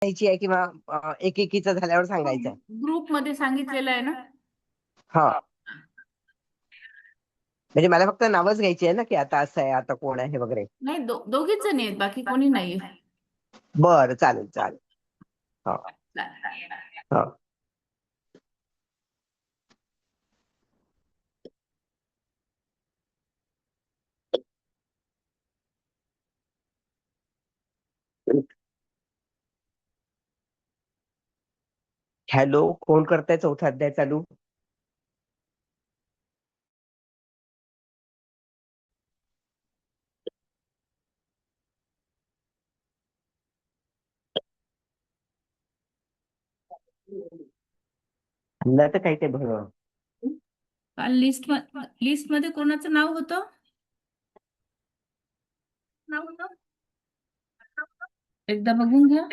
घ्यायची आहे किंवा एकेकीचं झाल्यावर सांगायचं आहे? ग्रुप मध्ये सांगितलेलं आहे ना. हा, म्हणजे मला फक्त नावच घ्यायची आहे ना, की आता असं आहे, आता कोण आहे वगैरे. नाही, दोघीच जणी आहेत, बाकी कोणी नाहीये. बरं, चालेल चालेल. हा हा. हॅलो, कोण करताय चौथा अध्याय चालू? तर काही ते बरं. काल लिस्ट मध्ये कोणाचं नाव होतं? एकदा बघून घ्या.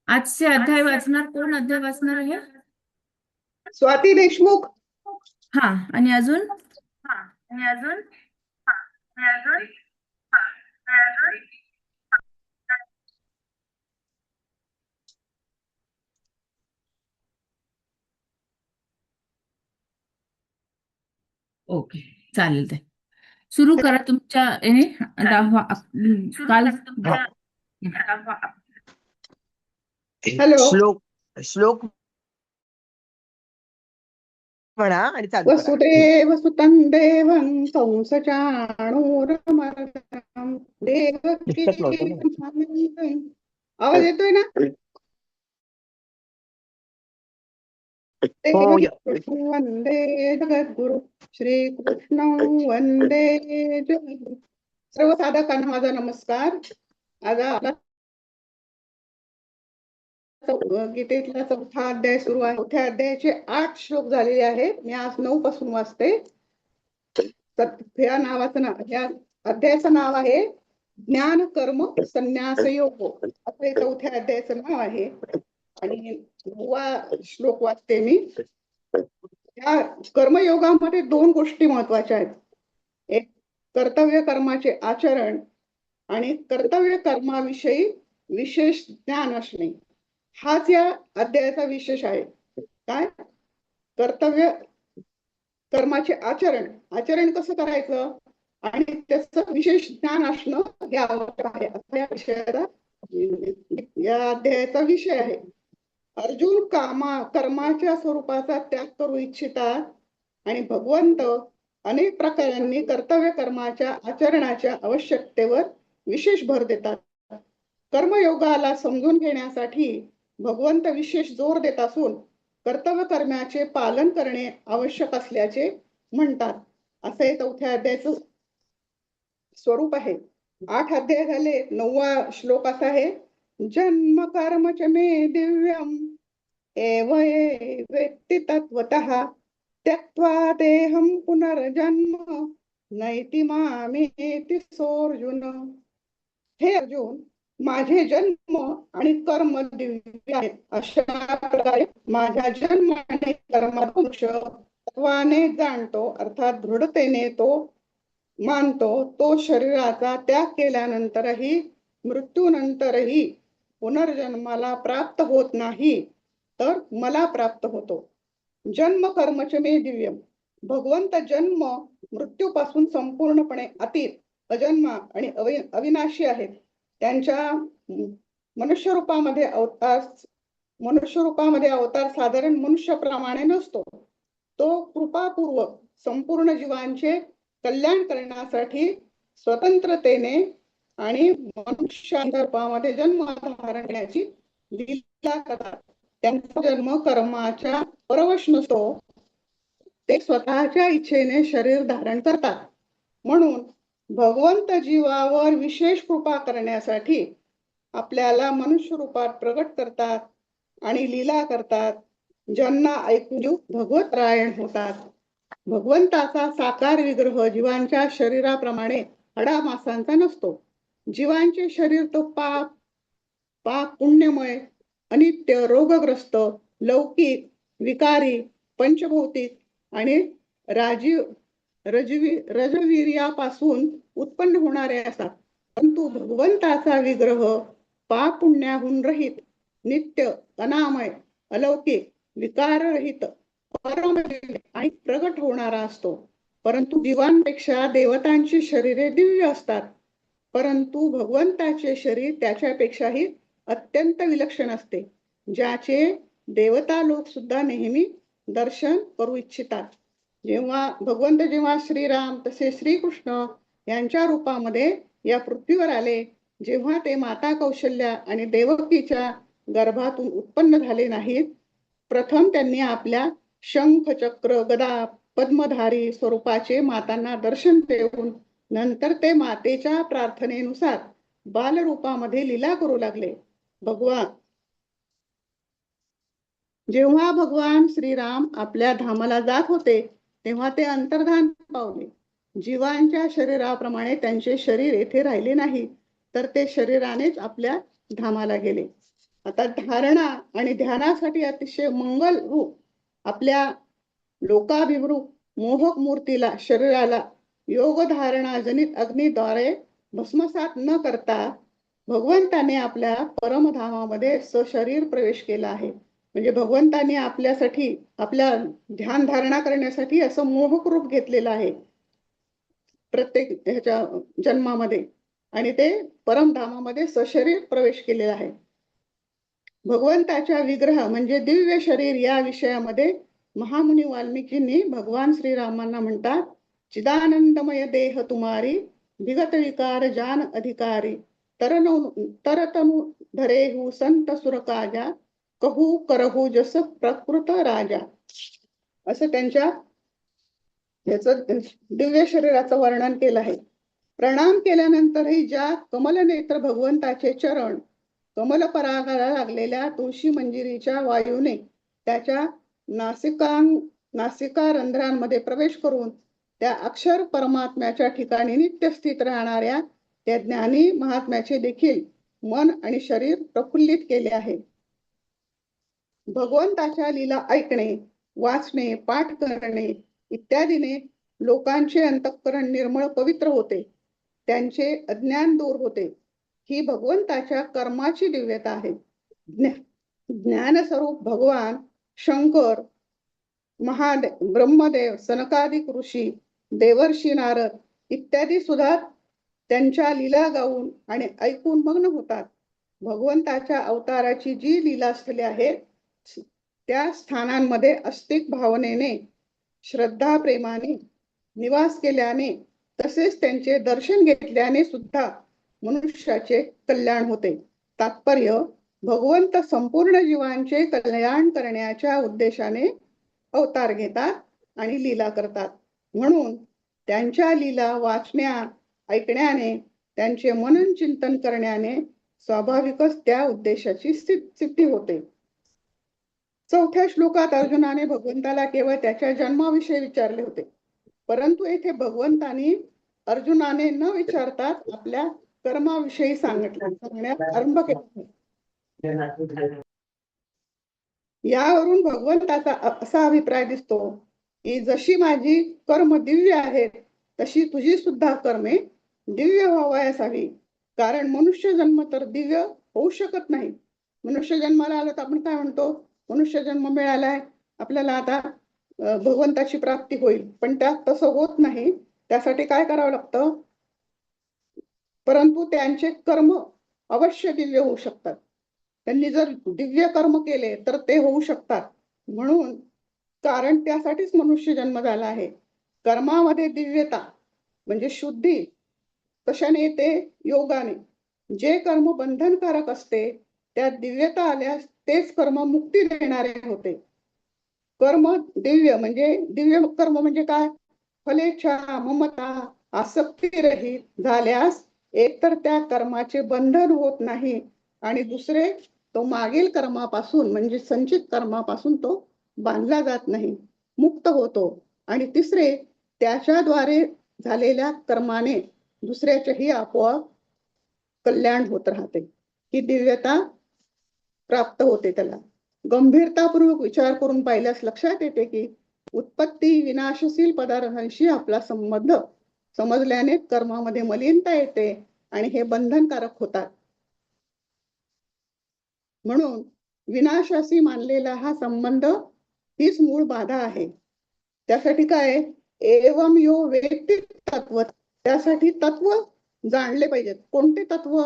आजचे अध्याय वाचणार कोण? अध्याय वाचणार आहे? स्वाती देशमुख. हा, आणि अजून? ओके, चालेल. ते सुरू करा तुमच्या याने. दाखवा काल. हॅलो. श्लोक श्लोक म्हणा आणि चालू करा. वसुदेव सुतं देवं कंसचाणूरमर्दनं देवकी पुस्तक नव्हतं ना. नंदनं. आवाज येतोय ना? हो, देवकी वंदे जगद्गुरु श्रीकृष्ण वंदे जगद्गुरु. सर्व साधकांना माझा नमस्कार. आज आपला गीतेतला चौथा अध्याय सुरू आहे. चौथ्या अध्यायाचे 8 श्लोक झालेले आहेत. मी आज 9 पासून वाचते. या अध्यायाचं नाव आहे ज्ञान कर्म संन्यास योग, असं चौथ्या अध्यायाचं नाव आहे. आणि 9वा श्लोक वाचते मी. या कर्मयोगामध्ये 2 गोष्टी महत्वाच्या आहेत. एक, कर्तव्य कर्माचे आचरण आणि कर्तव्य कर्माविषयी विशेष ज्ञान असणे. हाच या अध्यायाचा विशेष आहे. काय? कर्तव्य कर्माचे आचरण कसं करायचं आणि त्याचं विशेष ज्ञान असणं हे आवश्यक आहे, असा या विषयाचा या अध्यायाचा विषय आहे. अर्जुन कर्माच्या स्वरूपाचा त्याग करू इच्छितात आणि भगवंत अनेक प्रकारांनी कर्तव्य कर्माच्या आचरणाच्या आवश्यकतेवर विशेष भर देतात. कर्मयोगाला समजून घेण्यासाठी भगवंत विशेष जोर देत असून कर्तव्य कर्माचे पालन करणे आवश्यक असल्याचे म्हणतात. असं हे चौथ्या अध्यायाचं स्वरूप आहे. 8 अध्याय झाले. 9वा श्लोक असा आहे, जन्म कर्म च मे दिव्यम एव वेत्ति तत्वतः त्यक्त्वा देहं पुनर्जन्म नैति मामेति सोऽर्जुन. हे अर्जुन, माझे जन्म आणि कर्म दिव्य आहेत. अशा प्रकारे माझ्या जन्म आणि कर्मांश तत्वाने जाणतो, अर्थात दृढतेने तो मानतो. तो शरीराचा त्याग केल्यानंतरही मृत्यूनंतरही पुनर्जन्माला प्राप्त होत नाही, तर मला प्राप्त होतो. जन्म कर्मच मे दिव्यम. भगवंत जन्म मृत्यूपासून संपूर्णपणे अतीत, अजन्मा आणि अविनाशी आहेत. त्यांच्या मनुष्य रूपामध्ये अवतार साधारण मनुष्याप्रमाणे नसतो. तो कृपापूर्वक संपूर्ण जीवांचे कल्याण करण्यासाठी स्वतंत्रतेने आणि मनुष्य रूपामध्ये जन्म धारण करण्याची लीला करतात. त्यांचा जन्म कर्माच्या परवश नसतो. ते स्वतःच्या इच्छेने शरीर धारण करतात. म्हणून भगवंत जीवावर विशेष कृपा करण्यासाठी आपल्याला मनुष्य रूपात प्रगट करतात आणि लीला करतात. ज्यांना ऐकून भगवत रायण होतात. भगवंताचा साकार विग्रह जीवांच्या शरीराप्रमाणे हाडामासांचा नसतो. जीवांचे शरीर तो पाप पुण्यमय, अनित्य, रोगग्रस्त, लौकिक, विकारी, पंचभौतिक आणि रजवीर्यापासून उत्पन्न होणारे असतात. परंतु भगवंताचा विग्रह पाप पुण्याहून रहित, नित्य, अनामय, अलौकिक, विकाररहित, परमदिव्य आणि प्रगट होणारा असतो. परंतु जीवांपेक्षा देवतांची शरीरे दिव्य असतात. परंतु भगवंताचे शरीर त्याच्यापेक्षाही अत्यंत विलक्षण असते, ज्याचे देवता लोक सुद्धा नेहमी दर्शन करू इच्छितात. जेव्हा श्रीराम तसे श्रीकृष्ण यांच्या रूपामध्ये या पृथ्वीवर आले, जेव्हा ते माता कौशल्या आणि देवकीच्या गर्भातून उत्पन्न झाले नाहीत, प्रथम त्यांनी आपल्या शंख, चक्र, गदा, पद्मधारी स्वरूपाचे मातांना दर्शन देऊन नंतर ते मातेच्या प्रार्थनेनुसार बालरूपामध्ये लीला करू लागले. जेव्हा भगवान श्रीराम आपल्या धामाला जात होते तेव्हा ते अंतर्धान पावले. जीवांच्या शरीराप्रमाणे त्यांचे शरीर येथे राहिले नाही, तर ते शरीरानेच आपल्या धामाला गेले. आता धारणा आणि ध्यानासाठी अतिशय मंगल रूप आपल्या लोकाभिमुख मोहक मूर्तीला, शरीराला योग धारणा जनित अग्नीद्वारे भस्मसात न करता भगवंताने आपल्या परमधामामध्ये सशरीर प्रवेश केला आहे. म्हणजे भगवंताने आपल्यासाठी, आपल्या ध्यान धारणा करण्यासाठी असं मोहक रूप घेतलेलं आहे प्रत्येक ह्याच्या जन्मामध्ये, आणि ते परमधामामध्ये सशरीर प्रवेश केलेला आहे. भगवंताच्या विग्रह म्हणजे दिव्य शरीर या विषयामध्ये महामुनी वाल्मिकींनी भगवान श्रीरामांना म्हणतात, चिदानंदमय देह तुम्हारी, विगत विकार जान अधिकारी, तरतनु धरेहु संत सुरकाजा, कहू करहु जस प्रकृत राजा. असं त्यांच्या याचं दिव्य शरीराचं वर्णन केलं आहे. प्रणाम केल्यानंतरही ज्या कमलनेत्र भगवंताचे चरण कमल परागाला लागलेल्या तुळशी मंजिरीच्या वायूने त्याच्या नासिका रंध्रांमध्ये प्रवेश करून त्या अक्षर परमात्म्याच्या ठिकाणी नित्य स्थित राहणाऱ्या त्या ज्ञानी महात्म्याचे देखील मन आणि शरीर प्रफुल्लित केले आहे. भगवंताच्या लीला ऐकणे, वाचणे, पाठ करणे इत्यादीने लोकांचे अंतःकरण निर्मळ पवित्र होते, त्यांचे अज्ञान दूर होते. ही भगवंताच्या कर्माची दिव्यता आहे. ज्ञानस्वरूप भगवान शंकर, महादेव, ब्रह्मदेव, सनकादिक ऋषी, देवर्षी नारद इत्यादी सुद्धा त्यांच्या लीला गाऊन आणि ऐकून मग्न होतात. भगवंताच्या अवताराची जी लीला असलेली आहे त्या स्थानांमध्ये अस्तिक भावनेने, श्रद्धा प्रेमाने निवास केल्याने, तसेच त्यांचे दर्शन घेतल्याने सुद्धा मनुष्याचे कल्याण होते. तात्पर्य, भगवंत संपूर्ण जीवांचे कल्याण करण्याच्या उद्देशाने अवतार घेतात आणि लीला करतात. म्हणून त्यांच्या लीला वाचण्या, ऐकण्याने, त्यांचे मनन चिंतन करण्याने स्वाभाविकच त्या उद्देशाची सिद्धी होते. 4थ्या श्लोकात अर्जुनाने भगवंताला केवळ त्याच्या जन्माविषयी विचारले होते, परंतु येथे भगवंतानी अर्जुनाने न विचारताच आपल्या कर्माविषयी सांगण्यास आरंभ केला. यावरून भगवंताचा असा अभिप्राय दिसतो की जशी माझी कर्म दिव्य आहेत तशी तुझी सुद्धा कर्मे दिव्य व्हावयास हवी. कारण मनुष्य जन्म तर दिव्य होऊ शकत नाही. मनुष्य जन्माला आलो तर आपण काय म्हणतो, मनुष्य जन्म मिळालाय, आपल्याला आता भगवंताची प्राप्ती होईल, पण त्यात तसं होत नाही. त्यासाठी काय करावं लागतं, परंतु त्यांचे कर्म अवश्य दिव्य होऊ शकतात. त्यांनी जर दिव्य कर्म केले तर ते होऊ शकतात. म्हणून कारण त्यासाठीच मनुष्य जन्म झाला आहे. कर्मामध्ये दिव्यता म्हणजे शुद्धी कशाने येते, योगाने. जे कर्म बंधनकारक असते त्यात दिव्यता आल्यास तेच कर्म मुक्ती देणारे होते. कर्म दिव्य म्हणजे, दिव्य कर्म म्हणजे काय, फलेच्छा, ममता, आसक्ती रहित झाल्यास एकतर त्या कर्माचे बंधन होत नाही आणि दुसरे तो मागील कर्मापासून म्हणजे संचित कर्मापासून तो बांधला जात नाही, मुक्त होतो. आणि तिसरे त्याच्याद्वारे झालेल्या कर्माने दुसऱ्याचेही आपोआप कल्याण होत राहते. ही दिव्यता प्राप्त होते. त्याला गंभीरतापूर्वक विचार करून पाहिल्यास लक्षात येते की उत्पत्ती विनाशशील पदार्थांशी आपला संबंध समजल्याने कर्मामध्ये मलिनता येते आणि हे बंधनकारक होतात. म्हणून विनाशाशी मानलेला हा संबंध हीच मूळ बाधा आहे. त्यासाठी काय, एवम यो वेत्ति तत्व, त्यासाठी तत्व जाणले पाहिजेत. कोणते तत्व?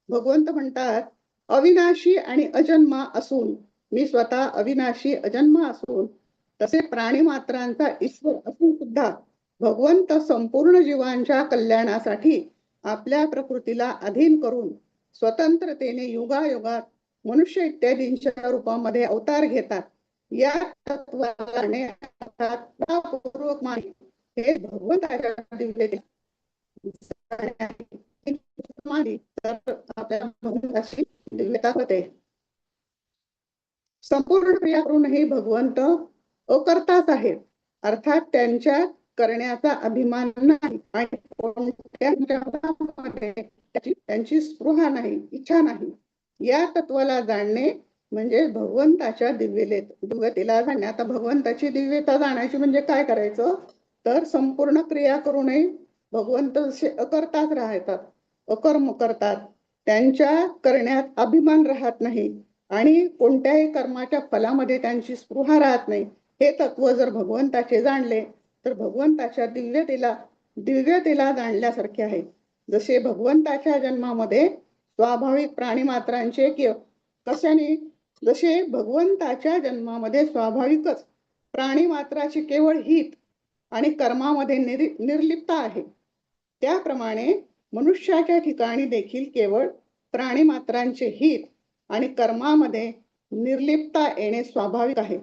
भगवंत म्हणतात अविनाशी आणि अजन्मा असून, मी स्वतः अविनाशी अजन्मा असून, तसे प्राणी मात्रांचा ईश्वर असून सुद्धा भगवंत संपूर्ण जीवांच्या कल्याणासाठी आपल्या प्रकृतीला अधीन करून स्वतंत्रतेने युगायुगात मनुष्य इत्यादींच्या रूपामध्ये अवतार घेतात. या तत्वाने पूर्वक मानले हे भगवंताच्या दिव्यते तर आपल्या भगवंताची दिव्यता होते. संपूर्ण क्रिया करूनही भगवंत अकर्ताच आहेत, अर्थात त्यांच्या करण्याचा अभिमान नाही आणि त्यांची स्पृहा नाही, इच्छा नाही. या तत्वाला जाणणे म्हणजे भगवंताच्या दिव्यतेला जाणणे. आता भगवंताची दिव्यता जाणायची म्हणजे काय करायचं, तर संपूर्ण क्रिया करूनही भगवंत अकर्ताच राहतात, अकर्म करतात, त्यांच्या करण्यात अभिमान राहत नाही आणि कोणत्याही कर्माच्या फलामध्ये त्यांची स्पृहा राहत नाही. हे तत्व जर भगवंताचे जाणले तर भगवंताच्या दिव्यतेला जाणल्यासारखे आहे. जसे भगवंताच्या जन्मामध्ये स्वाभाविक प्राणी मात्रांचे कशाने, जसे भगवंताच्या जन्मामध्ये स्वाभाविकच प्राणी मात्राची केवळ हित आणि कर्मामध्ये निर्लिप्तता आहे, त्याप्रमाणे मनुष्याच्या ठिकाणी देखील केवळ प्राणी मात्रांचे हित आणि कर्मामध्ये निर्लिप्तता येणे स्वाभाविक आहे.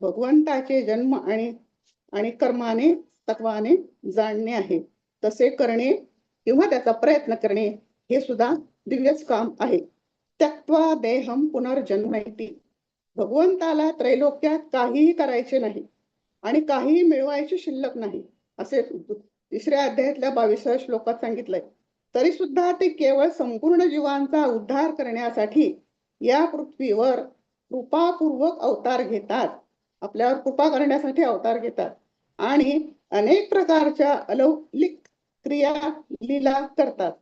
भगवंताचे जन्म आणि कर्माने तत्वाने जाणणे आहे. तसे करणे किंवा त्याचा प्रयत्न करणे हे सुद्धा दिव्यच काम आहे. त्यक्त्वा देहम पुनर्जन्मैति, भगवंताला त्रैलोक्यात काहीही करायचे नाही आणि काहीही मिळवायचे शिल्लक नाही, असे 3ऱ्या अध्यायातल्या 22व्या श्लोकात सांगितलंय. तरी सुद्धा ते केवळ संपूर्ण जीवांचा उद्धार करण्यासाठी या पृथ्वीवर कृपापूर्वक अवतार घेतात, आपल्यावर कृपा करण्यासाठी अवतार घेतात आणि अनेक प्रकारच्या अलौकिक क्रिया लीला करतात.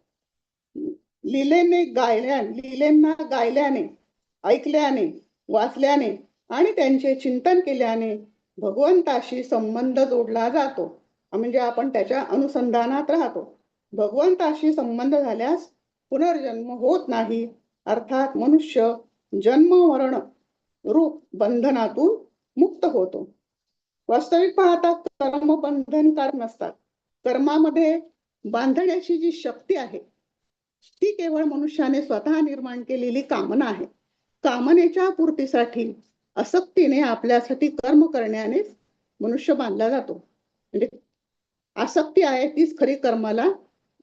लीलेंना गायल्याने, ऐकल्याने, वाचल्याने आणि त्यांचे चिंतन केल्याने भगवंताशी संबंध जोडला जातो, म्हणजे आपण त्याच्या अनुसंधानात राहतो. भगवंताशी संबंध झाल्यास पुनर्जन्म होत नाही, अर्थात मनुष्य जन्म मरण रूप बंधनातून मुक्त होतो. वास्तविक पाहता कर्म बंधनकारक नसतात. कर्मामध्ये बांधण्याची जी शक्ती आहे ती केवळ मनुष्याने स्वतः निर्माण केलेली कामना आहे. कामनेच्या पूर्तीसाठी आसक्तीने आपल्यासाठी कर्म करण्याने मनुष्य बांधला जातो. म्हणजे आसक्ती आहे तीच खरी कर्माला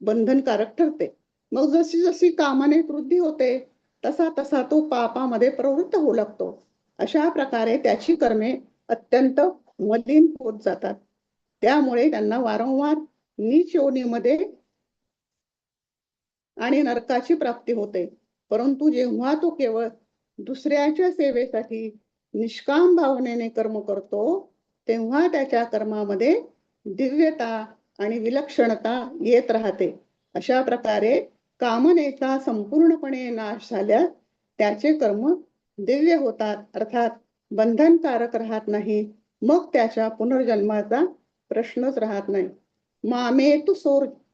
बंधनकारक ठरते. मग जशी जशी कामाने वृद्धी होते तसा तसा तो पापामध्ये प्रवृत्त होऊ लागतो. अशा प्रकारे त्याची कर्मे अत्यंत मलिन होत जातात. त्यामुळे त्यांना वारंवार नीच योनीमध्ये आणि नरकाची प्राप्ती होते. परंतु जेव्हा तो केवळ दुसऱ्याच्या सेवेसाठी निष्काम भावनेने कर्म करतो तेव्हा त्याच्या कर्मामध्ये दिव्यता आणि विलक्षणता येत राहते. अशा प्रकारे कामनेचा संपूर्णपणे नाश झाल्यास त्याचे कर्म दिव्य होतात, अर्थात बंधनकारक राहत नाही. मग त्याच्या पुनर्जन्माचा प्रश्नच राहत नाही.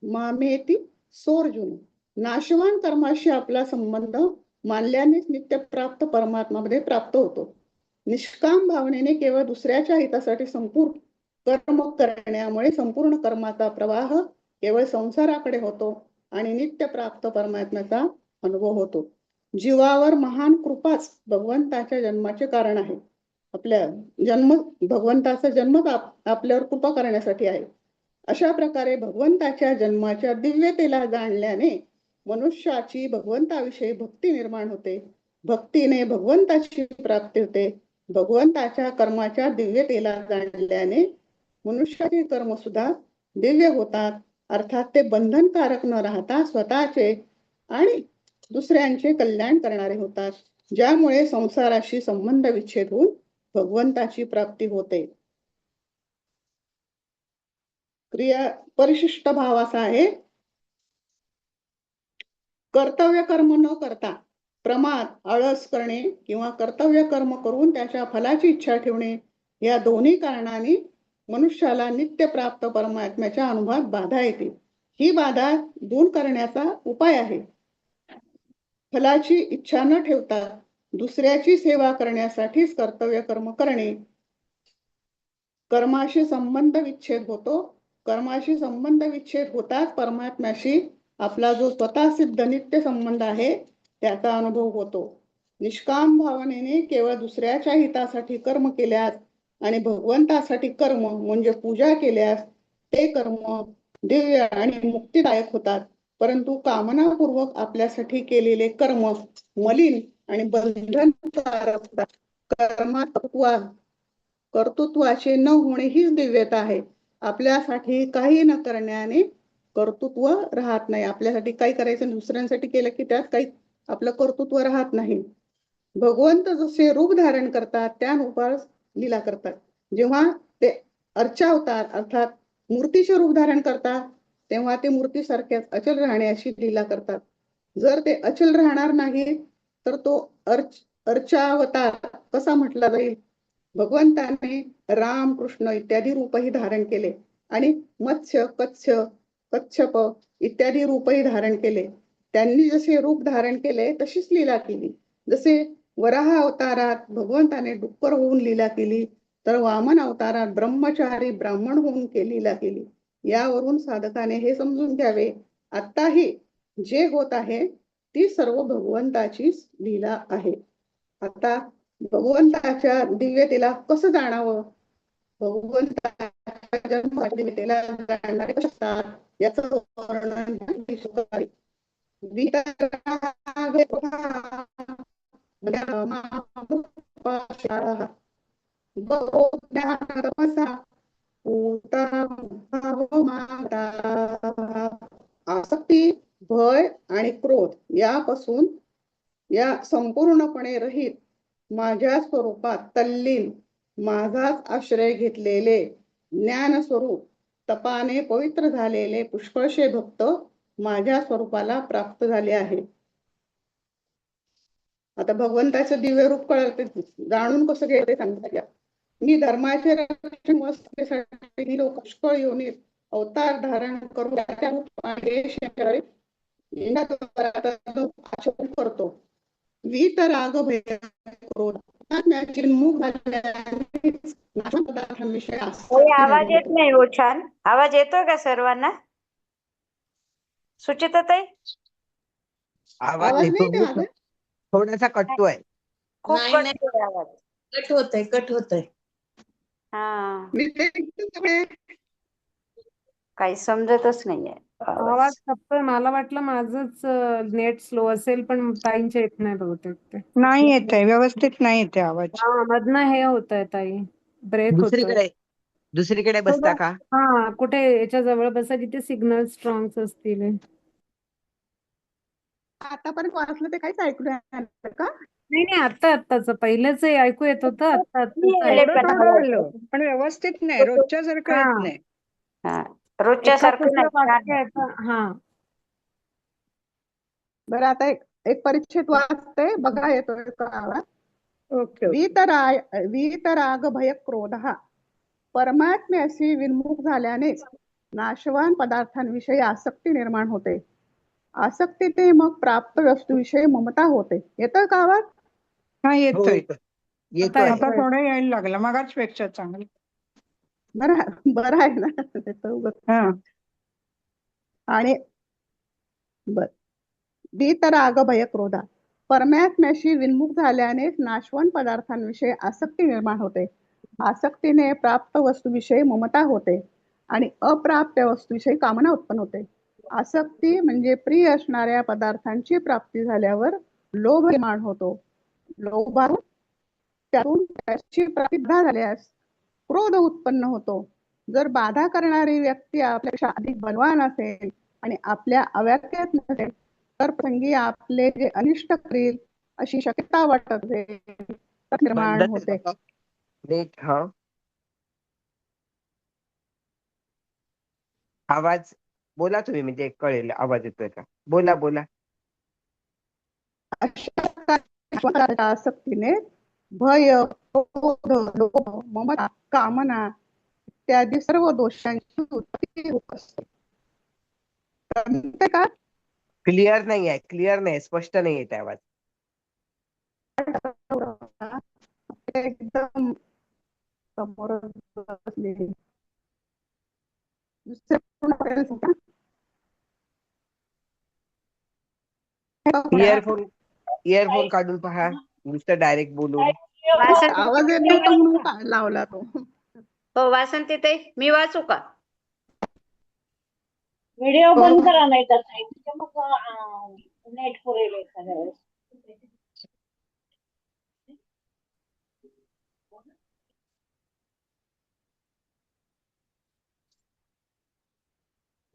मामेती सोर्जुन, नाशवान कर्माशी आपला संबंध मानल्यानेच नित्यप्राप्त परमात्मामध्ये प्राप्त होतो. निष्काम भावनेने केवळ दुसऱ्याच्या हितासाठी संपूर्ण कर्म करण्यामुळे संपूर्ण कर्माचा प्रवाह केवळ संसाराकडे होतो आणि नित्य प्राप्त परमात्म्याचा अनुभव होतो. जीवावर महान कृपाच भगवंताच्या जन्माचे कारण आहे. भगवंताचा जन्म आपल्यावर कृपा करण्यासाठी आहे. अशा प्रकारे भगवंताच्या जन्माच्या दिव्यतेला जाणल्याने मनुष्याची भगवंताविषयी भक्ती निर्माण होते. भक्तीने भगवंताची प्राप्ती होते. भगवंताच्या कर्माच्या दिव्यतेला जाणल्याने मनुष्याचे कर्म सुद्धा दिव्य होतात, अर्थात ते बंधनकारक न राहता स्वतःचे आणि दुसऱ्यांचे कल्याण करणारे होतात, ज्यामुळे संसाराशी संबंध विच्छेद होऊन भगवंताची प्राप्ती होते. क्रिया परिशिष्ट भाव असा आहे, कर्तव्य कर्म न करता प्रमाद, आळस करणे किंवा कर्तव्य कर्म करून त्याच्या फलाची इच्छा ठेवणे या दोन्ही कारणांनी मनुष्याला नित्य प्राप्त परमात्म्याच्या अनुभवात बाधा येते. ही बाधा दूर करण्याचा उपाय आहे. फलाची इच्छा न ठेवता दुसऱ्याची सेवा करण्यासाठीच कर्तव्य कर्म करणे. कर्माशी संबंध विच्छेद होतो. कर्माशी संबंध विच्छेद होताच परमात्म्याशी आपला जो स्वतः सिद्ध नित्य संबंध आहे त्याचा अनुभव होतो. निष्काम भावनेने केवळ दुसऱ्याच्या हितासाठी कर्म केल्यास आणि भगवंतासाठी कर्म म्हणजे पूजा केल्यास ते कर्म दिव्य आणि मुक्तिदायक होतात. परंतु कामनापूर्वक आपल्यासाठी केलेले कर्म मलिन आणि बंधनकारक होतात. कर्तृत्वाचे न होणे हीच दिव्यता आहे. आपल्यासाठी काही न करण्याने कर्तृत्व राहत नाही. आपल्यासाठी काही करायचं दुसऱ्यांसाठी केलं की त्यात काही आपलं कर्तृत्व राहत नाही. भगवंत जसे रूप धारण करतात त्या रूपावर लीला करतात. जेव्हा ते अर्चावतार अर्थात मूर्तीचे रूप धारण करतात तेव्हा ते मूर्तीसारख्याच अचल राहण्याची लीला करतात. जर ते अचल राहणार नाही तर तो अर्चावतार कसा म्हटला जाईल? भगवंताने राम, कृष्ण इत्यादी रूपही धारण केले आणि मत्स्य, कच्छप इत्यादी रूपही धारण केले. त्यांनी जसे रूप धारण केले तशीच लीला केली. जसे वराह अवतारात भगवंताने डुक्कर होऊन लीला केली तर वामन अवतारात ब्रह्मचारी ब्राह्मण होऊन लीला केली. यावरून साधकाने हे समजून घ्यावे, आत्ताही जे होत आहे ती सर्व भगवंताचीच लीला आहे. आता भगवंताच्या दिव्यतेला कसं जाणावं? भगवंताच्या दिव्यतेला जाणणारे कसे असतात याचं वर्णन आहे. आसक्ती, भय आणि क्रोध यापासून या संपूर्णपणे रहित माझ्या स्वरूपात तल्लीन माझाच आश्रय घेतलेले ज्ञान स्वरूप तपाने पवित्र झालेले पुष्कळशे भक्त माझ्या स्वरूपाला प्राप्त झाले आहे. आता भगवंताचं दिव्य रूप कळते जाणून कसं घ्यायचं सांगता. मी धर्माचे रक्षण वस्तूसाठी लोक पुष्कळ योनीत अवतार धारण करून करतो. वीतराग भय क्रोध आवाज येत नाही हो छान. आवाज येतोय का सर्वांना? सुचिताताई आवाज आवाज नाही येतो, माझा? थोडासा कटतोय. खूप नाही, नाही. कटतोय आवाज. कट होतय. हा, मी ते सगळे काही समजतच नाहीये आवाज आवाज. फक्त मला वाटलं माझंच नेट स्लो असेल पण ताईंच्या येत नाही बहुतेक ते. नाही येते व्यवस्थित, नाही येते आवाज. हा मधनं हे होतंय ताई, ब्रेक होतोय. दुसरीकडे बसता का? हा कुठे याच्या जवळ बसा जिथे सिग्नल स्ट्रॉंग असतील. आतापर्यंत वाचलं ते काहीच ऐकू नाही का? नाही आत्ताच पहिलेच ऐकू येत होतं. आता पण व्यवस्थित नाही, रोजच्या सारखं येत नाही. रोजच्या सारखं नाही. हा बरं, आता एक परिच्छेद वाचते बघा, येतोय का आवाज? ओके. वीतराग भय क्रोध हा परमात्म्याशी विन्मुख झाल्याने नाशवान पदार्थांविषयी आसक्ती निर्माण होते. आसक्तीने मग प्राप्त वस्तूविषयी ममता होते. येतोय का आवाज? हा येतोय. येतोय. आता थोडं यायला लागलं, मगाच पेक्षा चांगलं. बरं आहे ना. आणि वीतराग भय क्रोधा परमात्म्याशी विन्मुख झाल्यानेच नाशवंत पदार्थांविषयी आसक्ती निर्माण होते. आसक्तीने प्राप्त वस्तूविषयी ममता होते आणि अप्राप्य वस्तूविषयी कामना उत्पन्न होते. आसक्ती म्हणजे प्रिय असणाऱ्या पदार्थांची प्राप्ती झाल्यावर लोभ निर्माण होतो. लोभातून त्यातून त्याची प्राप्ती झाल्यास क्रोध उत्पन्न होतो. जर बाधा करणारी व्यक्ती आपल्यापेक्षा अधिक बलवान असेल आणि आपल्या अव्याख्यात नसेल तर प्रसंगी आपले जे अनिष्ट करील अशी शक्यता वाटत निर्माण होते. आवाज बोला तुम्ही, म्हणजे कळेल आवाज येतोय का. बोला बोला. अशा प्रकारच्या आसक्तीने भय, क्रोध, लोभ, ममता, कामना इत्यादी सर्व दोषांची उत्पत्ती होत असते. कळतंय का? क्लिअर नाही आहे, क्लिअर नाही, स्पष्ट नाही येत आवाज. एकदम समोर बसलेली. दुसरं कोण आपल्याला सांगा? इयरफोन काढून पहा, नुसतं डायरेक्ट बोलून. आवाज येत नव्हता म्हणून लावला तो. हो वासंतीताई, मी वाचू का? व्हिडिओ हो. बंद करा नाही तर ताई. मग नेट पुरेल एखाद्या वेळेस.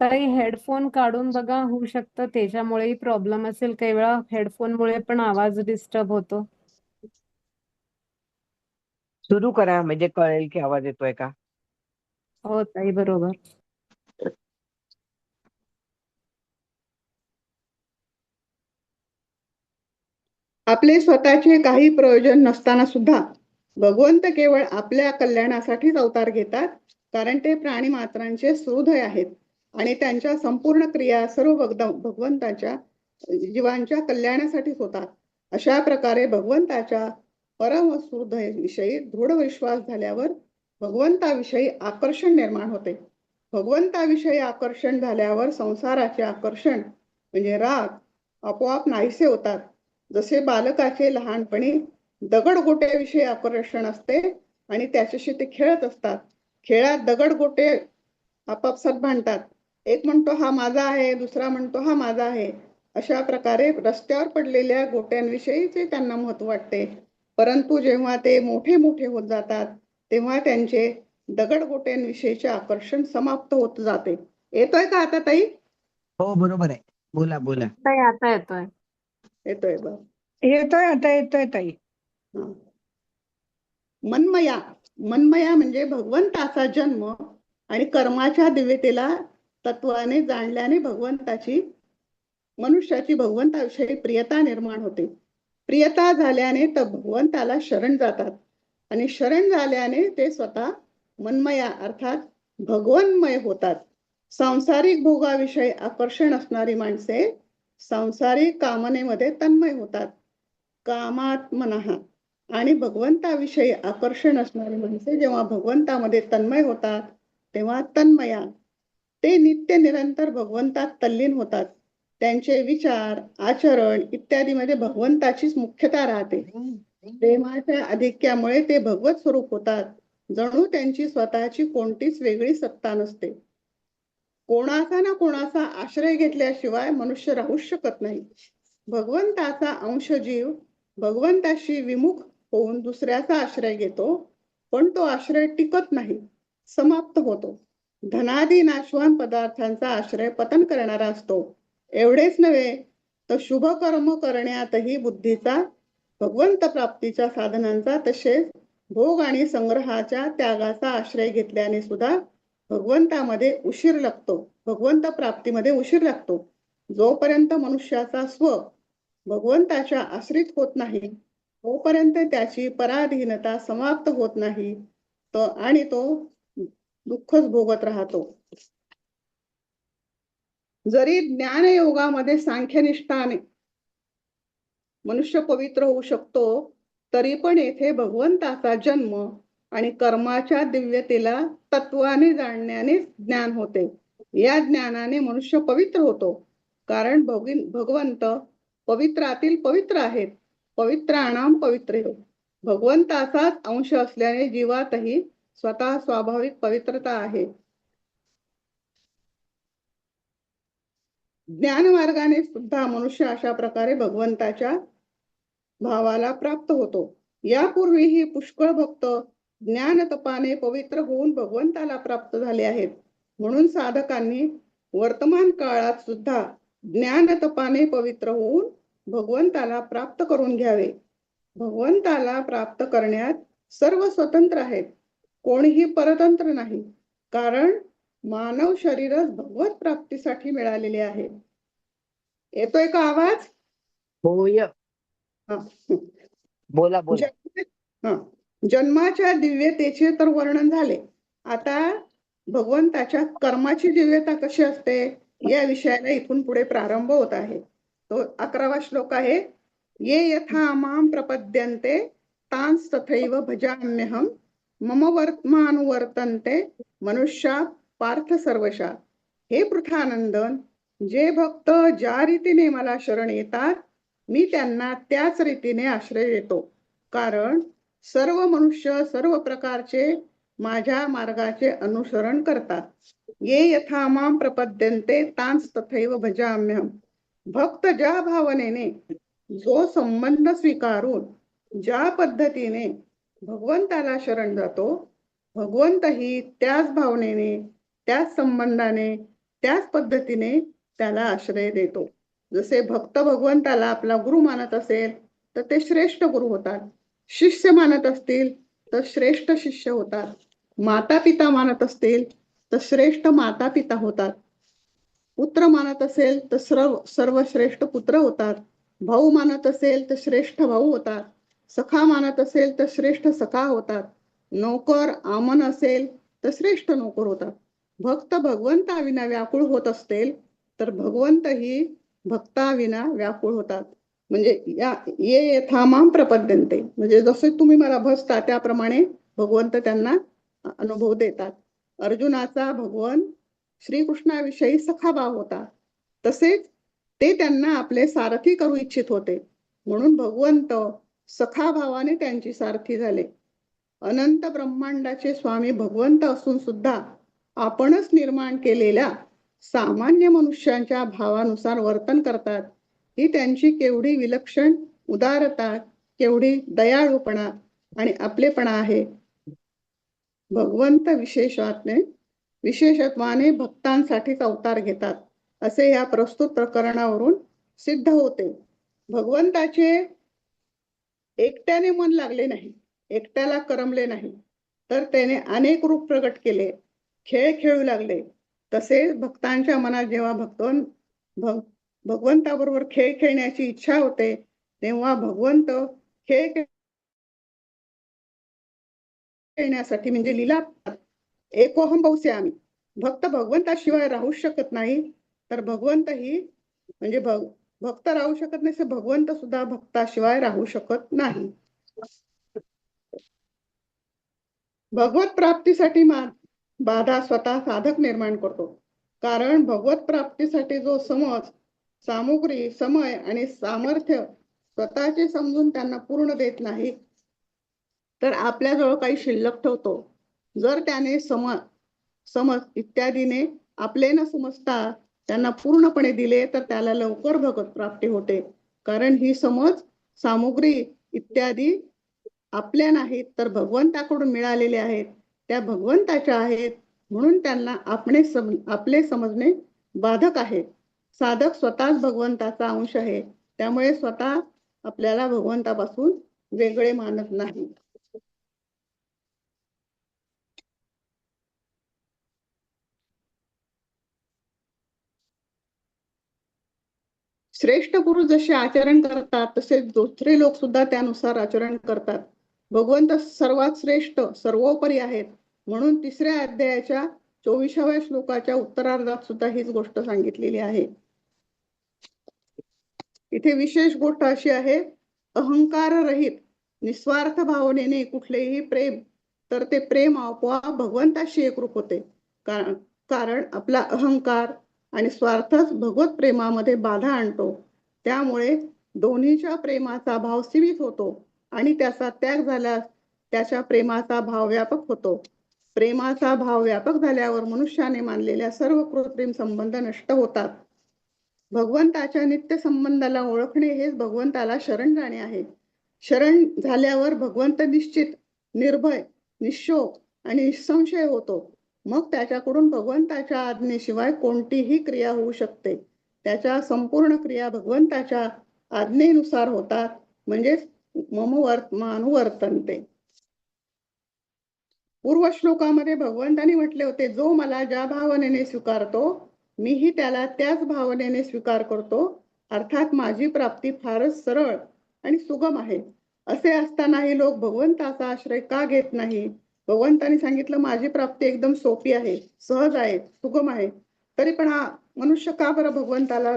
ताई हेडफोन काढून बघा, होऊ शकतं त्याच्यामुळेही प्रॉब्लेम असेल. काही वेळा हेडफोनमुळे पण आवाज डिस्टर्ब होतो. सुरू करा, म्हणजे कळेल की आवाज येतोय का. हो ताई, बरोबर. आपले स्वतःचे काही प्रयोजन नसताना सुद्धा भगवंत केवळ आपल्या कल्याणासाठीच अवतार घेतात, कारण ते प्राणी मात्रांचे सुहृदय आहेत आणि त्यांच्या संपूर्ण क्रिया सर्व भगवंताच्या जीवांच्या कल्याणासाठीच होतात. अशा प्रकारे भगवंताच्या परम सुहृदय विषयी दृढ विश्वास झाल्यावर भगवंताविषयी आकर्षण निर्माण होते. भगवंताविषयी आकर्षण झाल्यावर संसाराचे आकर्षण म्हणजे राग आपोआप नाहीसे होतात. जसे बालकाचे लहानपणी दगडगोट्याविषयी आकर्षण असते आणि त्याच्याशी ते खेळत असतात. खेळात दगडगोटे आपापसात भांडतात. एक म्हणतो हा माझा आहे, दुसरा म्हणतो हा माझा आहे. अशा प्रकारे रस्त्यावर पडलेल्या गोट्यांविषयीचे त्यांना महत्व वाटते. परंतु जेव्हा ते मोठे मोठे होत जातात तेव्हा त्यांचे दगडगोट्यांविषयीचे आकर्षण समाप्त होत जाते. येतोय का आता ताई? हो बरोबर आहे, बोला बोला. ताई आता येतोय. येतोय बघ. येतोय, आता येतोय ताई. हा. मनमया म्हणजे भगवंताचा जन्म आणि कर्माच्या दिव्यतेला तत्वाने जाणल्याने मनुष्याची भगवंताविषयी प्रियता निर्माण होते. प्रियता झाल्याने तर भगवंताला शरण जातात आणि शरण झाल्याने ते स्वतः मनमया अर्थात भगवन्मय होतात. सांसारिक भोगाविषयी आकर्षण असणारी माणसे सांसारिक कामनेमध्ये तन्मय होतात. कामात्मनः आणि भगवंताविषयी आकर्षण असणारी माणसे जेव्हा भगवंतामध्ये तन्मय होतात तेव्हा तन्मया ते नित्य निरंतर भगवंतात तल्लीन होतात. त्यांचे विचार, आचरण इत्यादीमध्ये भगवंताचीच मुख्यता राहते. प्रेमाच्या अधिक्यामुळे ते भगवत स्वरूप होतात. जणू त्यांची स्वतःची कोणतीच वेगळी सत्ता नसते. कोणाचा ना कोणाचा आश्रय घेतल्याशिवाय मनुष्य राहूच शकत नाही. भगवंताचा अंश जीव भगवंताशी विमुख होऊन दुसऱ्याचा आश्रय घेतो, पण तो आश्रय टिकत नाही, समाप्त होतो. धनादी नाशवान पदार्थांचा आश्रय पतन करणारा असतो. एवढेच नव्हे तर शुभ कर्म करण्यातही बुद्धीचा, भगवंत प्राप्तीच्या साधनांचा तसेच भोग आणि संग्रहाच्या त्यागाचा आश्रय घेतल्याने सुद्धा भगवंतामध्ये उशीर लागतो, भगवंत प्राप्तीमध्ये उशीर लागतो. जोपर्यंत मनुष्याचा स्व भगवंताच्या आश्रित होत नाही तोपर्यंत त्याची पराधीनता समाप्त होत नाही आणि तो दुःखच भोगत राहतो. जरी ज्ञानयोगामध्ये सांख्यनिष्ठाने मनुष्य पवित्र होऊ शकतो, तरी पण येथे भगवंताचा जन्म आणि कर्माच्या दिव्यतेला तत्वाने जाणण्याने ज्ञान होते. या ज्ञानाने मनुष्य पवित्र होतो, कारण भगवंत पवित्रातील पवित्र आहेत. पवित्राणाम पवित्र. भगवंताचाच अंश असल्याने जीवातही स्वतः स्वाभाविक पवित्रता आहे. ज्ञानमार्गाने सुद्धा मनुष्य अशा प्रकारे भगवंताच्या भावाला प्राप्त होतो. यापूर्वीही पुष्कळ भक्त ज्ञान तपाने पवित्र होऊन भगवंताला प्राप्त झाले आहेत. म्हणून साधकांनी वर्तमान काळात सुद्धा ज्ञान तपाने पवित्र होऊन भगवंताला प्राप्त करून घ्यावे. भगवंताला प्राप्त करण्यात सर्व स्वतंत्र आहेत, कोणीही परतंत्र नाही. कारण मानव शरीरच भगवत प्राप्तीसाठी मिळालेले आहे. येतोय का आवाज? होय. हा. बोला बोला. हा. जन्माच्या दिव्यतेचे तर वर्णन झाले. आता भगवंताच्या कर्माची दिव्यता कशी असते या विषयाला इथून पुढे प्रारंभ होत आहे. तो 11वा श्लोक आहे. ये यथा मां प्रपद्यन्ते तांस तथैव भजाम्यहं मम वर्त्मानुवर्तन्ते मनुष्या पार्थ सर्वशा. हे पृथानंदन, जे भक्त ज्या रीतीने मला शरण येतात मी त्यांना त्याच रीतीने आश्रय देतो. कारण सर्व मनुष्य सर्व प्रकारचे माझ्या मार्गाचे अनुसरण करतात. ये यथा मां प्रपद्यन्ते तांस तथैव भजाम्यहं. भक्त ज्या भावनेने जो संबंध स्वीकारून ज्या पद्धतीने भगवंताला शरण जातो, भगवंतही त्याच भावनेने त्याच संबंधाने त्याच पद्धतीने त्याला आश्रय देतो. जसे भक्त भगवंताला आपला गुरु मानत असेल तर ते श्रेष्ठ गुरु होतात. शिष्य मानत असतील तर श्रेष्ठ शिष्य होतात. माता पिता मानत असतील तर श्रेष्ठ माता पिता होतात. पुत्र मानत असेल तर सर्वश्रेष्ठ पुत्र होतात. भाऊ मानत असेल तर श्रेष्ठ भाऊ होतात. सखा मानत असेल तर श्रेष्ठ सखा होतात. नोकर आमन असेल तर श्रेष्ठ नोकर होतात. भक्त भगवंताविना व्याकुळ होत असतील तर भगवंतही भक्ताविना व्याकुळ होतात. म्हणजे ये यथा मां प्रपद्यन्ते, म्हणजे जसे तुम्ही मला भजता त्याप्रमाणे भगवंत त्यांना अनुभव देतात. अर्जुनाचा भगवान श्रीकृष्णाविषयी सखाभाव होता, तसेच ते त्यांना आपले सारथी करू इच्छित होते. म्हणून भगवंत सखाभावाने त्यांची सारथी झाले. अनंत ब्रह्मांडाचे स्वामी भगवंत असून सुद्धा आपणच निर्माण केलेल्या सामान्य मनुष्यांच्या भावानुसार वर्तन करतात. ही त्यांची केवढी विलक्षण उदारता, केवढी दयाळूपणा आणि आपलेपणा आहे. भगवंत विशेषत्वाने भक्तांसाठीच अवतार घेतात असे या प्रस्तुत प्रकरणावरून सिद्ध होते. भगवंताचे एकट्याने मन लागले नाही, एकट्याला करमले नाही, तर त्याने अनेक रूप प्रगट केले, खेळ खेळू लागले. तसेच भक्तांच्या मनात जेव्हा भगवंताबरोबर खेळ खेळण्याची इच्छा होते तेव्हा भगवंत खेळ खेळण्यासाठी म्हणजे लीला एकोहम बहुस्यामी. भक्त भगवंताशिवाय राहू शकत नाही, तर भगवंतही म्हणजे भक्त राहू शकत नाही, तर भगवंत सुद्धा भक्ताशिवाय राहू शकत नाही. भगवत प्राप्तीसाठी बाधा स्वतः साधक निर्माण करतो. कारण भगवत प्राप्तीसाठी जो समज, सामुग्री, समय आणि सामर्थ्य स्वतःचे समजून त्यांना पूर्ण देत नाही, तर आपल्याजवळ काही शिल्लक ठेवतो. जर त्याने समज इत्यादीने आपले न समजता त्यांना पूर्णपणे दिले तर त्याला लवकर भगवत प्राप्ती होते. कारण ही समज, सामुग्री इत्यादी आपल्या नाहीत, तर भगवंताकडून मिळालेले आहेत, त्या भगवंताच्या आहेत. म्हणून त्यांना आपले समजणे बाधक आहे. साधक स्वतःच भगवंताचा अंश आहे, त्यामुळे स्वतः आपल्याला भगवंतापासून वेगळे मानत नाही. श्रेष्ठ पुरुष जसे आचरण करतात तसे दुसरे लोक सुद्धा त्यानुसार आचरण करतात. भगवंत सर्वात श्रेष्ठ सर्वोपरी आहेत. म्हणून 3ऱ्या अध्यायाच्या 24व्या श्लोकाच्या उत्तरार्धात सुद्धा हीच गोष्ट सांगितलेली आहे. इथे विशेष गोष्ट अशी आहे, अहंकार रहित निस्वार्थ भावनेने कुठलेही प्रेम, तर ते प्रेम आपोआप भगवंताशी एकरूप होते. कारण आपला अहंकार आणि स्वार्थच भगवत प्रेमामध्ये बाधा आणतो. त्यामुळे दोन्हीच्या प्रेमाचा भाव सीमित होतो आणि त्याचा त्याग झाल्यास त्याच्या प्रेमाचा भाव व्यापक होतो. प्रेमाचा भाव व्यापक झाल्यावर मनुष्याने मानलेल्या सर्व कृत्रिम संबंध नष्ट होतात. भगवंताच्या नित्य संबंधाला ओळखणे हेच भगवंताला शरण जाणे आहे. शरण झाल्यावर भगवंत निश्चित, निर्भय, निशोक आणि निसंशय होतो. मग त्याच्याकडून भगवंताच्या आज्ञेशिवाय कोणतीही क्रिया होऊ शकते. त्याच्या संपूर्ण क्रिया भगवंताच्या आज्ञेनुसार होतात, म्हणजे मम वर्त्मानुवर्तन्ते. पूर्व श्लोकामध्ये भगवंतांनी म्हटले होते, जो मला ज्या भावनेने स्वीकारतो मीही त्याला त्याच भावनेने स्वीकार करतो. अर्थात माझी प्राप्ती फारच सरळ आणि सुगम आहे. असे असतानाही लोक भगवंताचा आश्रय का घेत नाही? भगवंतांनी सांगितलं माझी प्राप्ती एकदम सोपी आहे, सहज आहे, सुगम आहे. तरी पण हा मनुष्य का बरं भगवंताला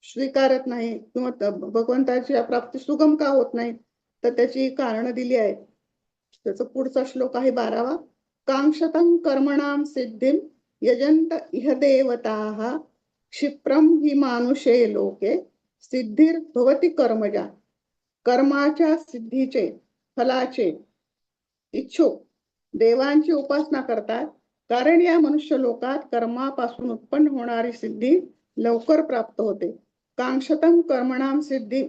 स्वीकारत नाही किंवा भगवंताची प्राप्ती सुगम का होत नाही? तर त्याची कारणं दिली आहेत. त्याचा पुढचा श्लोक आहे 12वा. कांक्षतं कर्मणां सिद्धिं यजंत इह देवताः क्षिप्रं हि मानुषे लोके सिद्धिर्भवति कर्मजा. कर्माच्या सिद्धीचे फलाचे इच्छुक देवांची उपासना करतात, कारण या मनुष्य लोकात कर्मापासून उत्पन्न होणारी सिद्धी लवकर प्राप्त होते. कांक्षतं कर्मणां सिद्धी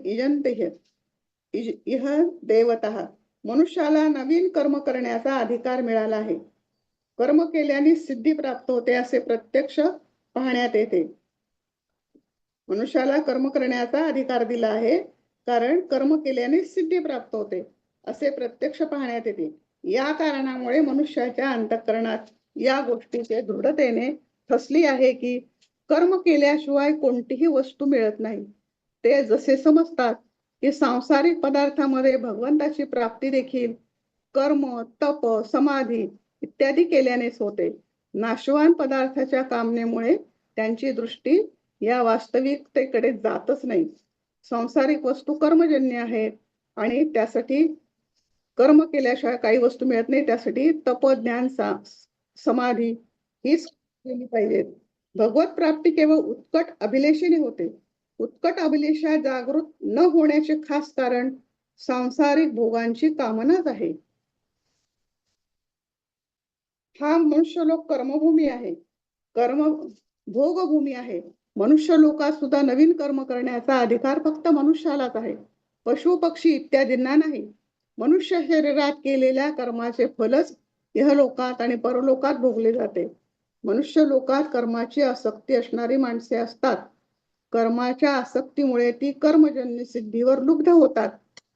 इह देवतः. मनुष्याला नवीन कर्म करण्याचा अधिकार मिळाला आहे. कर्म केल्याने सिद्धी प्राप्त होते असे प्रत्यक्ष पाहण्यात येते. मनुष्याला कर्म करण्याचा अधिकार दिला आहे, कारण कर्म केल्याने सिद्धी प्राप्त होते असे प्रत्यक्ष पाहण्यात येते. या कारणामुळे मनुष्याच्या अंतःकरणात या गोष्टीचे दृढतेने ठसली आहे की कर्म केल्याशिवाय कोणतीही वस्तू मिळत नाही. ते जसे समजतात की सांसारिक पदार्थामध्ये भगवंताची प्राप्ती देखील कर्म, तप, समाधी इत्यादी केल्यानेच होते. नाशवान पदार्थाच्या कामनेमुळे त्यांची दृष्टी या वास्तविकतेकडे जातच नाही. सांसारिक वस्तू कर्मजन्य आहेत आणि त्यासाठी कर्म केल्याशिवाय काही वस्तू मिळत नाही. त्यासाठी तप, ज्ञान, समाधी हीच केली पाहिजेत. भगवत प्राप्ती केवळ उत्कट अभिलेषेने होते. उत्कट अभिलेषा जागृत न होण्याचे खास कारण सांसारिक भोगांची कामनाच आहे. हा मनुष्यलोक कर्मभूमी आहे, कर्म भोगभूमी आहे. मनुष्य लोकात सुद्धा नवीन कर्म करण्याचा अधिकार फक्त मनुष्यालाच आहे, पशु पक्षी इत्यादींना नाही. मनुष्य शरीरात केलेल्या कर्माचे फलच इहलोकात आणि परलोकात भोगले जाते. मनुष्य लोकात कर्माची आसक्ती असणारी माणसे असतात. कर्माच्या आसक्तीमुळे ती कर्मजन्य सिद्धीवर लुब्ध होतात.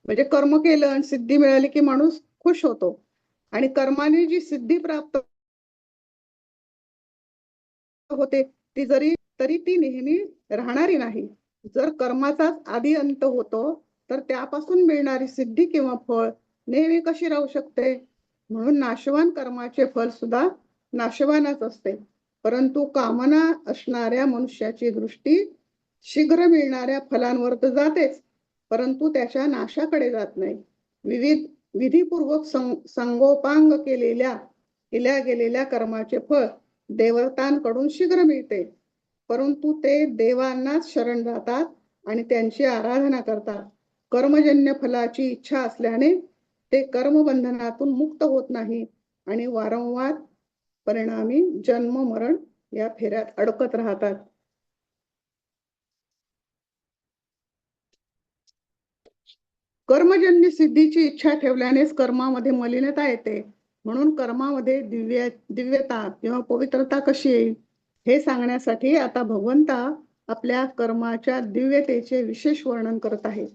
म्हणजे कर्म केलं आणि सिद्धी मिळाली की माणूस खुश होतो, आणि कर्माने जी सिद्धी प्राप्त होते तरी ती नेहमी राहणारी नाही. जर कर्माचाच आधी अंत होतो तर त्यापासून मिळणारी सिद्धी किंवा फळ नेहमी कशी राहू शकते? म्हणून नाशवान कर्माचे फल सुद्धा नाशवानच असते. परंतु कामना असणाऱ्या मनुष्याची दृष्टी शीघ्र मिळणाऱ्या फलांवर तर जातेच, परंतु त्याच्या नाशाकडे जात नाही. विधीपूर्वक संगोपांग केल्या गेलेल्या कर्माचे फळ देवतांकडून शीघ्र मिळते, परंतु ते देवांनाच शरण जातात आणि त्यांची आराधना करतात. कर्मजन्य फलाची इच्छा असल्याने ते कर्मबंधनातून मुक्त होत नाही आणि वारंवार परिणामी जन्म मरण या फेऱ्यात अडकत राहतात. कर्मजन्य सिद्धीची इच्छा ठेवल्यानेच कर्मामध्ये मलिनता येते. म्हणून कर्मामध्ये दिव्यता किंवा पवित्रता कशी येईल हे सांगण्यासाठी आता भगवंता आपल्या कर्माच्या दिव्यतेचे विशेष वर्णन करत आहे.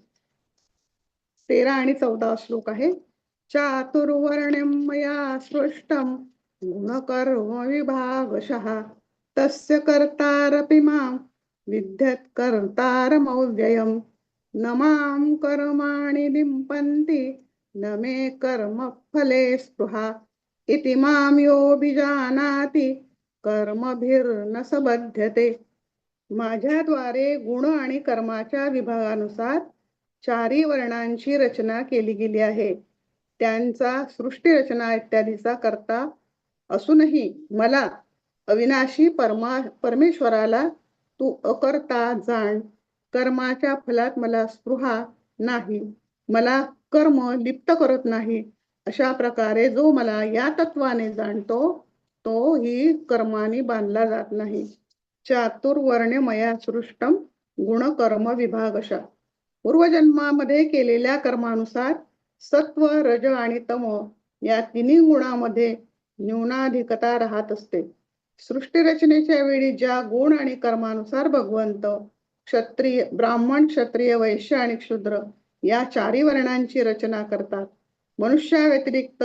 13 आणि 14 श्लोक आहे. चातुर्वर्ण्यं मया सृष्टं गुणकर्म विभागशः तस्य कर्तारपि मां विद्यत् कर्तारमव्ययम् न मां कर्माणि लिम्पन्ति न मे कर्म फले स्पृहा इति मां योऽभिजानाति कर्मभिर्न स बध्यते. माझ्याद्वारे गुण आणि कर्माच्या विभागानुसार 4 वर्णांची रचना केली गेली आहे. त्यांचा सृष्टी रचना इत्यादीचा करता असूनही मला अविनाशी परमेश्वराला तू अकर्ता जाण. कर्माच्या फलात मला स्पृहा नाही, मला कर्म लिप्त करत नाही. अशा प्रकारे जो मला या तत्वाने जाणतो तो ही कर्माने बांधला जात नाही. चातुर्वर्ण्य मया सृष्टम गुण कर्म विभागशः. पूर्वजन्मामध्ये केलेल्या कर्मानुसार सत्व, रज आणि तम या 3 गुणामध्ये न्यूनाधिकता राहत असते. सृष्टी रचनेच्या वेळी ज्या गुण आणि कर्मानुसार भगवंत ब्राह्मण, क्षत्रिय, वैश्य आणि क्षुद्र या 4 वर्णांची रचना करतात मनुष्याव्यतिरिक्त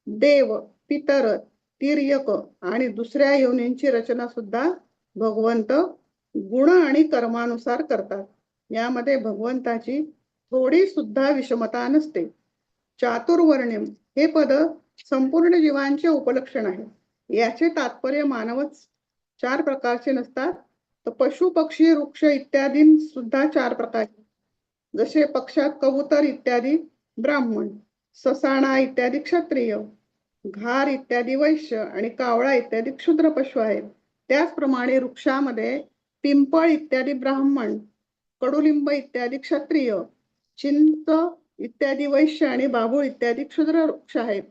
देव, पितर, तिर्यक आणि दुसऱ्या योनींची रचना सुद्धा भगवंत गुण आणि कर्मानुसार करतात. यामध्ये भगवंताची थोडी सुद्धा विषमता नसते. चातुर्वर्ण्यम हे पद संपूर्ण जीवांचे उपलक्षण आहे. याचे तात्पर्य मानवच 4 प्रकारचे नसतात, तर पशु, पक्षी, वृक्ष इत्यादी सुद्धा 4 प्रकारचे. जसे पक्षात कबूतर इत्यादी ब्राह्मण, ससाणा इत्यादी क्षत्रिय, घार इत्यादी वैश्य आणि कावळा इत्यादी क्षुद्र पशु आहेत. त्याचप्रमाणे वृक्षामध्ये पिंपळ इत्यादी ब्राह्मण, कडुलिंब इत्यादी क्षत्रिय, चिंच इत्यादी वैश्य आणि बाभूळ इत्यादी क्षुद्र वृक्ष आहेत.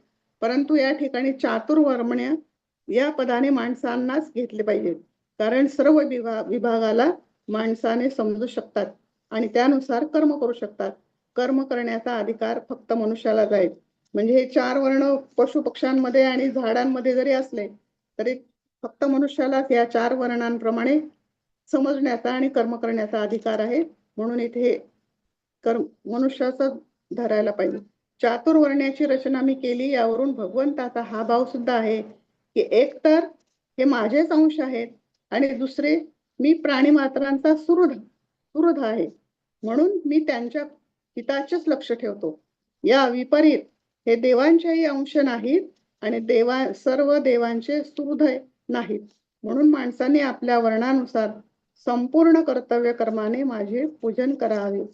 परंतु या ठिकाणी चातुर्वर्ण्य या पदाने माणसांनाच घेतले पाहिजे, कारण सर्व विभागाला माणसाने समजू शकतात आणि त्यानुसार कर्म करू शकतात. कर्म करण्याचा अधिकार फक्त मनुष्यालाच आहे. म्हणजे हे 4 वर्ण पशु पक्ष्यांमध्ये आणि झाडांमध्ये जरी असले तरी फक्त मनुष्यालाच या 4 वर्णांप्रमाणे समजण्याचा आणि कर्म करण्याचा अधिकार आहे. म्हणून इथे मनुष्याचं धरायला पाहिजे. चातुर्वर्ण्याची रचना मी केली, यावरून भगवंताचा हा भाव सुद्धा आहे की एक तर हे माझेच अंश आहेत आणि दुसरे मी प्राणी मात्रांचा सुहृद आहे, म्हणून मी त्यांच्या हिताचेच लक्ष ठेवतो. या विपरीत हे देवांचेही अंश नाहीत आणि सर्व देवांचे सुहृद नाहीत. म्हणून माणसाने आपल्या वर्णानुसार संपूर्ण कर्तव्य कर्माने माझे पूजन करावे.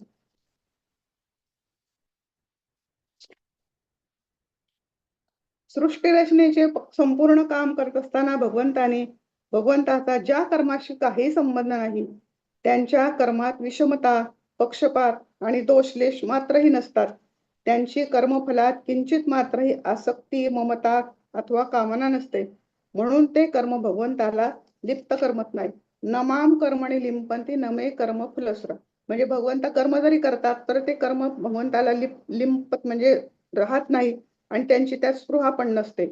सृष्टी रचनेचे संपूर्ण काम करत असताना भगवंताचा ज्या कर्माशी काही संबंध नाही, त्यांच्या कर्मात विषमता, पक्षपात आणि दोषलेश मात्रही नसतात. त्यांची कर्मफलात किंचित मात्रही आसक्ती, ममता अथवा कामना नसते. म्हणून ते कर्म भगवंताला लिप्त करमत नाही. नमाम कर्मणी लिंपंती नमे कर्म फलस्र. म्हणजे भगवंत कर्म जरी करतात तर ते कर्म भगवंताला लिंपत म्हणजे राहत नाही आणि त्यांची त्यात स्पृहा पण नसते.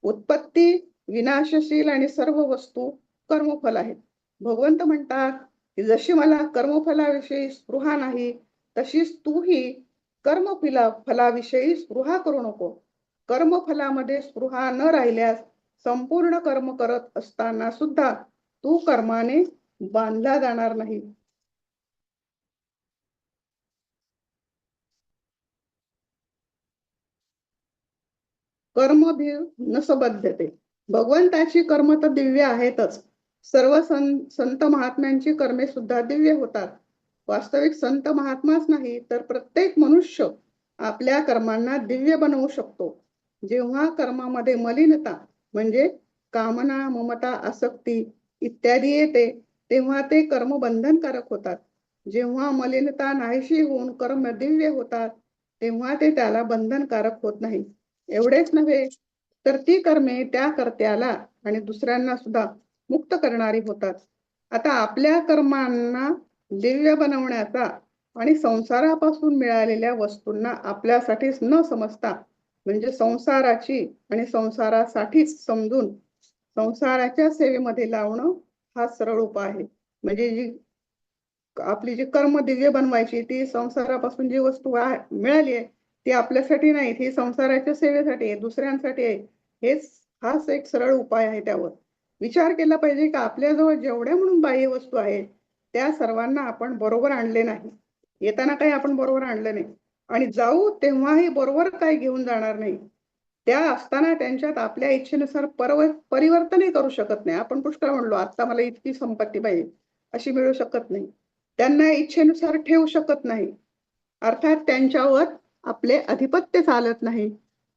उत्पत्ती विनाशशील आणि सर्व वस्तू कर्मफल आहेत. भगवंत म्हणतात की जशी मला कर्मफलाविषयी स्पृहा नाही, तशीच तूही फलाविषयी स्पृहा करू नको. कर्मफलामध्ये स्पृहा न राहिल्यास संपूर्ण कर्म करत असताना सुद्धा तू कर्माने बांधला जाणार नाही. कर्मभिर न सबद्धते. भगवंताची कर्म तर दिव्य आहेतच. सर्व संत महात्म्यांची कर्मे सुद्धा दिव्य होतात. वास्तविक संत महात्माच नाही तर प्रत्येक मनुष्य आपल्या कर्मांना दिव्य बनवू शकतो. जेव्हा कर्मामध्ये मलिनता म्हणजे कामना, ममता, आसक्ती इत्यादी येते तेव्हा ते कर्म बंधनकारक होतात. जेव्हा मलिनता नाहीशी होऊन कर्म दिव्य होतात तेव्हा ते त्याला बंधनकारक होत नाही. एवढेच नव्हे तर ती कर्मे त्या कर्त्याला आणि दुसऱ्यांना सुद्धा मुक्त करणारी होतात. आता आपल्या कर्मांना दिव्य बनवण्याचा आणि संसारापासून मिळालेल्या वस्तूंना आपल्यासाठीच न समजता म्हणजे संसाराची आणि संसारासाठीच समजून संसाराच्या सेवेमध्ये लावणं हा सरळ उपाय आहे. म्हणजे आपली जी कर्म दिव्य बनवायची ती संसारापासून जी वस्तू मिळाली आहे ती आपल्यासाठी नाही, ती संसाराच्या सेवेसाठी आहे, दुसऱ्यांसाठी आहे. हाच एक सरळ उपाय आहे. त्यावर विचार केला पाहिजे की आपल्याजवळ जेवढ्या म्हणून बाह्य वस्तू आहेत त्या सर्वांना आपण बरोबर आणले नाही. येताना काही आपण बरोबर आणलं नाही आणि जाऊ तेव्हाही बरोबर काही घेऊन जाणार नाही. त्या असताना त्यांच्यात आपल्या इच्छेनुसार परिवर्तनही करू शकत नाही. आपण पुष्कळ म्हणलो आता मला इतकी संपत्ती पाहिजे अशी मिळू शकत नाही. त्यांना इच्छेनुसार ठेवू शकत नाही. अर्थात त्यांच्यावर आपले अधिपत्य चालत नाही.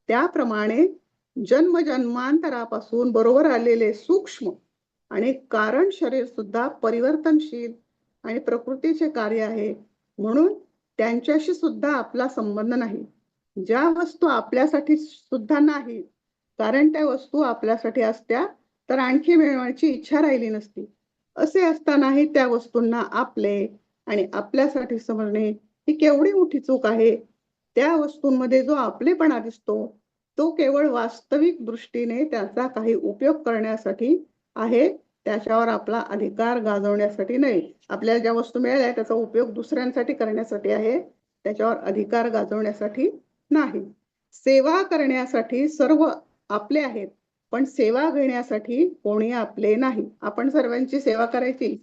त्याप्रमाणे जन्मजन्मांतरापासून बरोबर आलेले सूक्ष्म आणि कारण शरीर सुद्धा परिवर्तनशील आणि प्रकृतीचे कार्य आहे. म्हणून त्यांच्याशी सुद्धा आपला संबंध नाही. ज्या वस्तू आपल्यासाठी सुद्धा नाही, कारण त्या वस्तू आपल्यासाठी असत्या तर आणखी मिळवण्याची इच्छा राहिली नसती. असे असतानाही त्या वस्तूंना आपले आणि आपल्यासाठी समजणे ही केवढी मोठी चूक आहे. त्या वस्तूंमध्ये जो आपलेपणा दिसतो तो केवळ वास्तविक दृष्टीने त्याचा काही उपयोग करण्यासाठी आहे, त्याच्यावर आपला अधिकार गाजवण्यासाठी नाही. आपल्याला ज्या वस्तू मिळाल्या त्याचा उपयोग दुसऱ्यांसाठी करण्यासाठी आहे, त्याच्यावर अधिकार गाजवण्यासाठी नाही. सेवा करण्यासाठी सर्व आपले आहेत, पण सेवा घेण्यासाठी कोणी आपले नाही. आपण सर्वांची सेवा करायची,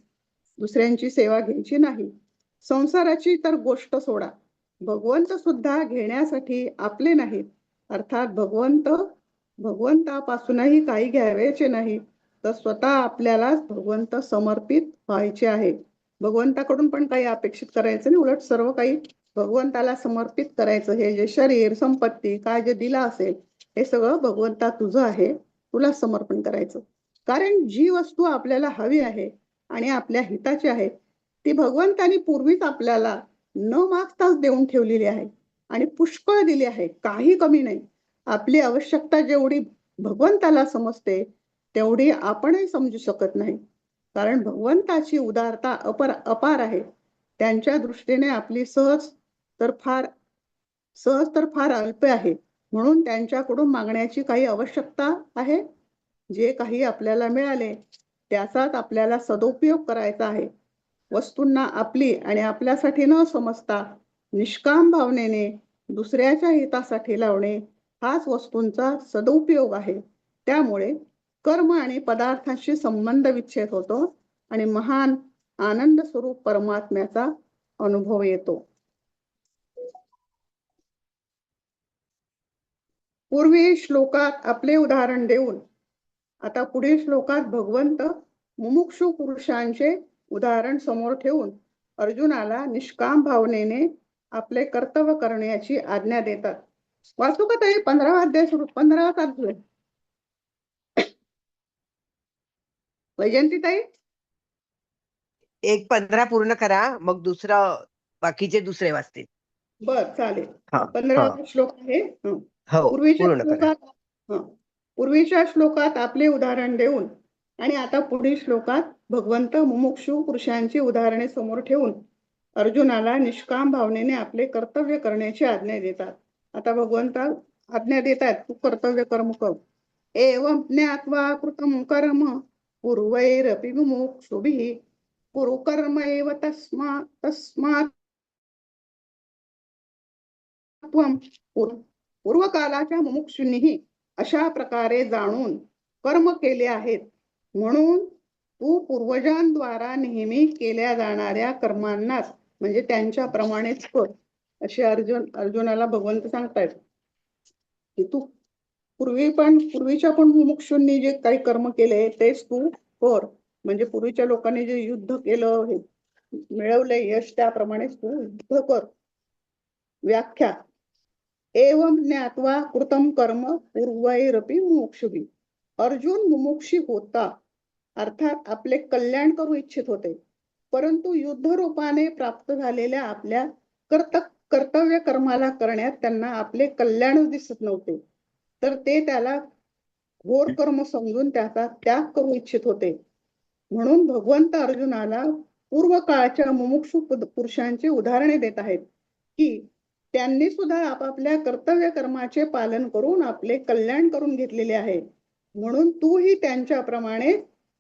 दुसऱ्यांची सेवा घ्यायची नाही. संसाराची तर गोष्ट सोडा, भगवंत सुद्धा घेण्यासाठी आपले नाहीत. अर्थात भगवंतापासूनही काही घ्यावयाचे नाही, तर स्वतः आपल्यालाच भगवंत समर्पित व्हायचे आहे. भगवंताकडून पण काही अपेक्षित करायचं नाही, उलट सर्व काही भगवंताला समर्पित करायचं. हे जे शरीर, संपत्ती, काय जे दिलं असेल, हे सगळं भगवंता तुझं आहे, तुला समर्पण करायचं. कारण जी वस्तू आपल्याला हवी आहे आणि आपल्या हिताची आहे, ती भगवंतानी पूर्वीच आपल्याला न मागताच देऊन ठेवलेली आहे आणि पुष्कळ दिली आहे, काही कमी नाही. आपली आवश्यकता जेवढी भगवंताला समजते तेवढी आपणही समजू शकत नाही. कारण भगवंताची उदारता अपार आहे. त्यांच्या दृष्टीने आपली सहज तर फार अल्प आहे. म्हणून त्यांच्याकडून मागण्याची काही आवश्यकता आहे. जे काही आपल्याला मिळाले त्याचाच आपल्याला सदुपयोग करायचा आहे. वस्तूंना आपली आणि आपल्यासाठी न समजता निष्काम भावनेने दुसऱ्याच्या हितासाठी लावणे हाच वस्तूंचा सदुपयोग आहे. त्यामुळे कर्म आणि पदार्थांशी संबंध विच्छेद होतो आणि महान आनंद स्वरूप परमात्म्याचा अनुभव येतो. पूर्वी श्लोकात आपले उदाहरण देऊन आता पुढील श्लोकात भगवंत मुमुक्षु पुरुषांचे उदाहरण समोर ठेवून अर्जुनाला निष्काम भावनेने आपले कर्तव्य करण्याची आज्ञा देतात. वाचू का ताई? 15वा अध्याय सुरू, 15वा अध्याय. वैजंती ताई, एक 15 पूर्ण करा, मग बाकीचे दुसरे वाचतील. बर चालेल. हा, 15वा श्लोक आहे. हो, पूर्वीच्या पूर्ण करा. पूर्वीच्या श्लोकात आपले उदाहरण देऊन आणि आता पुढील श्लोकात भगवंत मुमुक्षु पुरुषांची उदाहरणे समोर ठेवून अर्जुनाला निष्काम भावनेने आपले कर्तव्य करण्याची आज्ञा देतात. आता भगवंत आज्ञा देतात, तू कर्तव्य कर्म कर. एवं ज्ञात्वा कृतं कर्म पूर्वैरपि मुमुक्षुभिः कुरु कर्म एव तस्मात् पूर्वकालाच्या मुमुक्षूंनीही अशा प्रकारे जाणून कर्म केले आहेत, म्हणून तू पूर्वजांद्वारा नेहमी केल्या जाणाऱ्या कर्मांनाच म्हणजे त्यांच्या प्रमाणेच कर, असे अर्जुनाला भगवंत सांगतायत. की तू पूर्वीच्या पण मुमुक्षूंनी जे काही कर्म केले तेच तू कर. म्हणजे पूर्वीच्या लोकांनी जे युद्ध केलं, हे मिळवले यश, त्याप्रमाणेच तू युद्ध कर. व्याख्या: एवं ज्ञात्वा कृतं कर्म पूर्वैरपि मुमुक्षुभिः. अर्जुन मुमुक्षी होता, अर्थात आपले कल्याण करू इच्छित होते, परंतु युद्ध रूपाने प्राप्त झालेल्या आपल्या कर्तव्य कर्माला करण्यात त्यांना आपले कल्याणच दिसत नव्हते, तर ते त्याला घोर कर्म समजून त्याचा त्याग करू इच्छित होते. म्हणून भगवंत अर्जुनाला पूर्व काळच्या मुमुक्षु पुरुषांची उदाहरणे देत आहेत की त्यांनी सुद्धा आपापल्या कर्तव्य कर्माचे पालन करून आपले कल्याण करून घेतलेले आहे. म्हणून तूही त्यांच्याप्रमाणे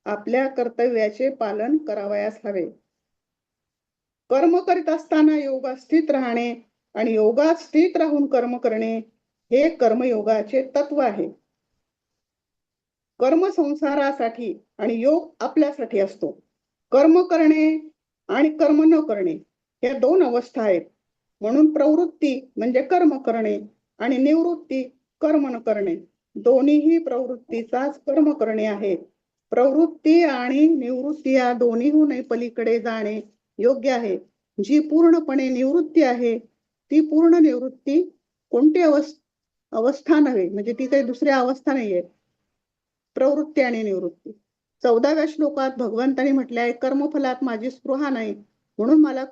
आपल्या कर्तव्याचे पालन करावयास हवे. कर्म करीत असताना योगात स्थित राहणे आणि योगात स्थित राहून कर्म करणे हे कर्मयोगाचे तत्व आहे. कर्म संसारासाठी आणि योग आपल्यासाठी असतो. कर्म करणे आणि कर्म न करणे या दोन अवस्था आहेत. म्हणून प्रवृत्ती म्हणजे कर्म करणे आणि निवृत्ती कर्म न करणे, दोन्हीही प्रवृत्तीचाच कर्म करणे आहे. प्रवृत्ती आणि निवृत्ती या दोन्हीहून पलीकडे जाणे योग्य आहे. जी पूर्णपणे निवृत्ती आहे ती पूर्ण निवृत्ती कोणती अवस्था नव्हे, म्हणजे ती काही दुसरी अवस्था नाहीये. प्रवृत्ती आणि निवृत्ती. 14व्या श्लोकात भगवंतांनी म्हटले आहे, कर्मफलात माझी स्पृहा नाही, म्हणून मला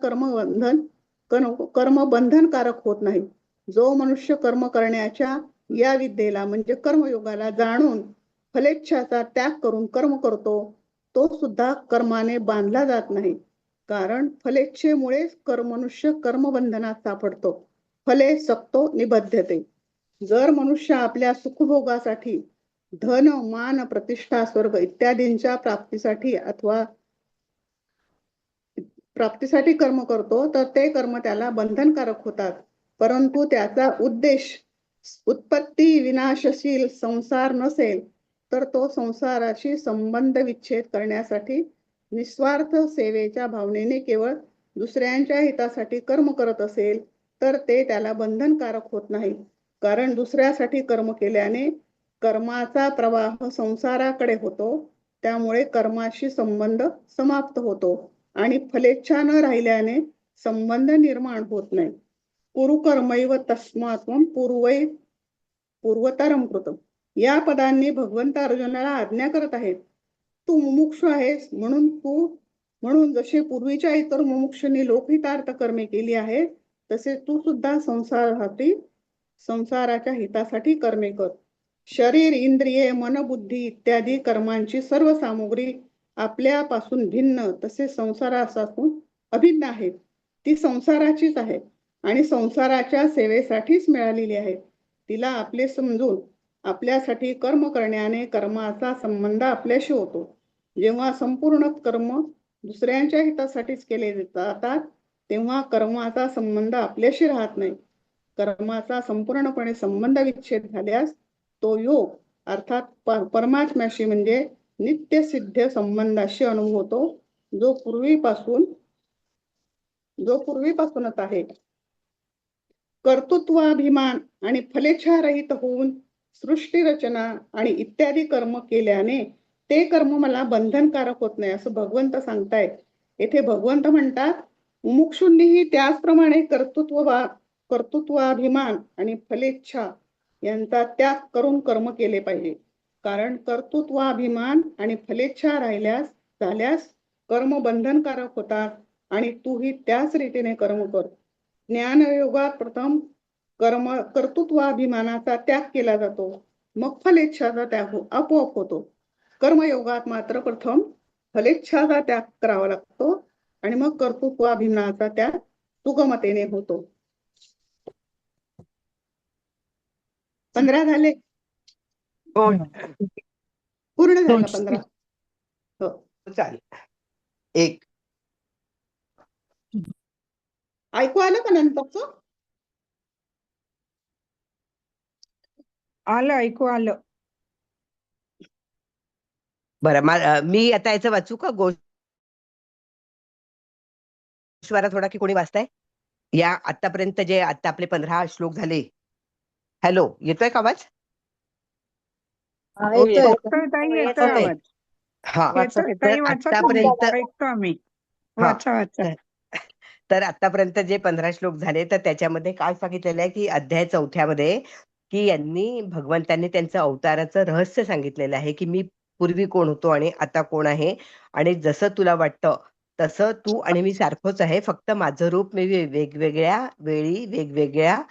कर्म बंधनकारक होत नाही. जो मनुष्य कर्म करण्याच्या या विद्येला म्हणजे कर्मयोगाला जाणून फलेच्छाचा त्याग करून कर्म करतो, तो सुद्धा कर्माने बांधला जात नाही. कारण फलेच्छेमुळेच मनुष्य कर्मबंधनात सापडतो. फले सक्तो निबध्यते. जर मनुष्य आपल्या सुखभोगासाठी धन, मान, प्रतिष्ठा, स्वर्ग इत्यादींच्या प्राप्तीसाठी कर्म करतो, तर ते कर्म त्याला बंधनकारक होतात. परंतु त्याचा उद्देश उत्पत्ती विनाशशील संसार नसेल तर तो संसाराशी संबंध विच्छेद करण्यासाठी निस्वार्थ सेवेच्या भावनेने केवळ दुसऱ्यांच्या हितासाठी कर्म करत असेल तर ते त्याला बंधनकारक होत नाही. कारण दुसऱ्यासाठी कर्म केल्याने कर्माचा प्रवाह संसाराकडे होतो. त्यामुळे कर्माशी संबंध समाप्त होतो आणि फलेच्छा न राहिल्याने संबंध निर्माण होत नाही. कुरुकर्मैव तस्मात्त्वं पूर्वतरम कृतम या पदांनी भगवंत अर्जुनाला आज्ञा करत आहेत. तू मुमुक्षु आहेस म्हणून जसे पूर्वीच्या इतर मुमुक्षूंनी लोकहितार्थ कर्मे केली आहेत तसे तू सुद्धा संसाराच्या हितासाठी कर्मे कर. शरीर इंद्रिये मन बुद्धी इत्यादी कर्मांची सर्व सामुग्री आपल्यापासून भिन्न तसे संसारापासून अभिन्न आहेत. ती संसाराचीच आहे आणि संसाराच्या सेवेसाठीच मिळालेली आहे. तिला आपले समजून आपल्यासाठी कर्म करण्याने कर्माचा संबंध आपल्याशी होतो. जेव्हा संपूर्ण कर्म दुसऱ्यांच्या हितासाठीच केले जातात तेव्हा कर्माचा संबंध आपल्याशी राहत नाही. कर्माचा संपूर्णपणे संबंध विच्छेद झाल्यास तो योग अर्थात परमात्म्याशी म्हणजे नित्य सिद्ध संबंधाशी अनुभव होतो जो पूर्वीपासूनच आहे. कर्तृत्वाभिमान आणि फलेच्छारहित होऊन सृष्टी रचना आणि इत्यादी कर्म केल्याने ते कर्म मला बंधनकारक होत नाही असं भगवंत सांगतायत. येथे भगवंत म्हणतात मुमुक्षूंनीही त्याचप्रमाणे कर्तृत्वाभिमान आणि फलेच्छा यांचा त्याग करून कर्म केले पाहिजे. कारण कर्तृत्वाभिमान आणि फलेच्छा झाल्यास कर्म बंधनकारक होतात आणि तूही त्याच रीतीने कर्म कर. ज्ञानयोगात प्रथम कर्तृत्वाभिमानाचा त्याग केला जातो, मग फलेच्छाचा त्याग आपोआप होतो. कर्मयोगात मात्र प्रथम फलेच्छाचा त्याग करावा लागतो आणि मग कर्तृत्वाभिमानाचा त्याग सुगमतेने होतो. 15 झाले? हो पूर्ण झालं 15? हो चालेल. एक ऐकू आलं का नंतरच? आलं, ऐकू आलं. बरं मी आता याचं वाचू का? गोश्वारा थोडा की कोणी वाचताय? या आतापर्यंत जे आता आपले 15 श्लोक झाले. हॅलो, येतोय का आवाज? येतोय ताई, येतोय येतोय. आवाज. हा येतोय तर ताई, वाचा तुम्ही. आतापर्यंत ऐकतो आम्ही. हा. वाचा. तर आतापर्यंत जे 15 श्लोक झाले तर त्याच्यामध्ये काय सांगितलेलं आहे की अध्याय 4 मध्ये की भगवंतांनी त्यांचं अवताराचं रहस्य सांगितलेलं आहे की मी पूर्वी कोण होतो आणि आता कोण आहे आणि जसं तुला वाटतं तसं तू आणि मी सारखंच आहे, फक्त माझं रूप मी वेगवेगळ्या वेळी वेगवेगळ्या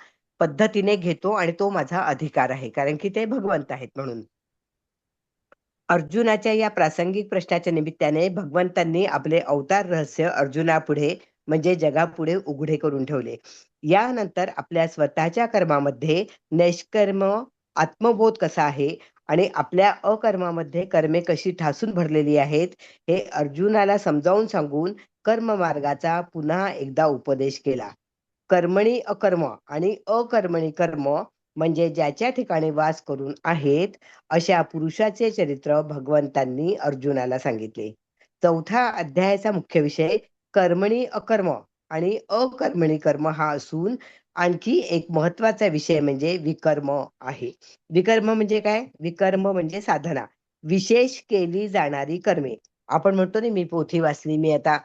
पद्धतीने घेतो आणि तो माझा अधिकार आहे कारण की ते भगवंत आहेत म्हणून. अर्जुनाच्या या प्रासंगिक प्रश्नाच्या निमित्ताने भगवंतांनी आपले अवतार रहस्य अर्जुनापुढे म्हणजे जगापुढे उघडे करून ठेवले. यानंतर आपल्या स्वतःच्या कर्मामध्ये नैष्कर्म आत्मबोध कसा आहे आणि आपल्या अकर्मामध्ये कर्मे कशी ठासून भरलेली आहेत हे अर्जुनाला समजावून सांगून कर्म मार्गाचा पुन्हा एकदा उपदेश केला. कर्मणी अकर्म आणि अकर्मणी कर्म म्हणजे ज्याच्या ठिकाणी वास करून आहेत अशा पुरुषाचे चरित्र भगवंतांनी अर्जुनाला सांगितले. 4थ्या अध्यायाचा मुख्य विषय कर्मणी अकर्म आणि अकर्मणी कर्म हा असून आणखी एक महत्वाचा विषय म्हणजे विकर्म आहे. विकर्म म्हणजे काय? विकर्म म्हणजे साधना, विशेष केली जाणारी कर्मे. आपण म्हणतो ना मी पोथी वाचली, मी आता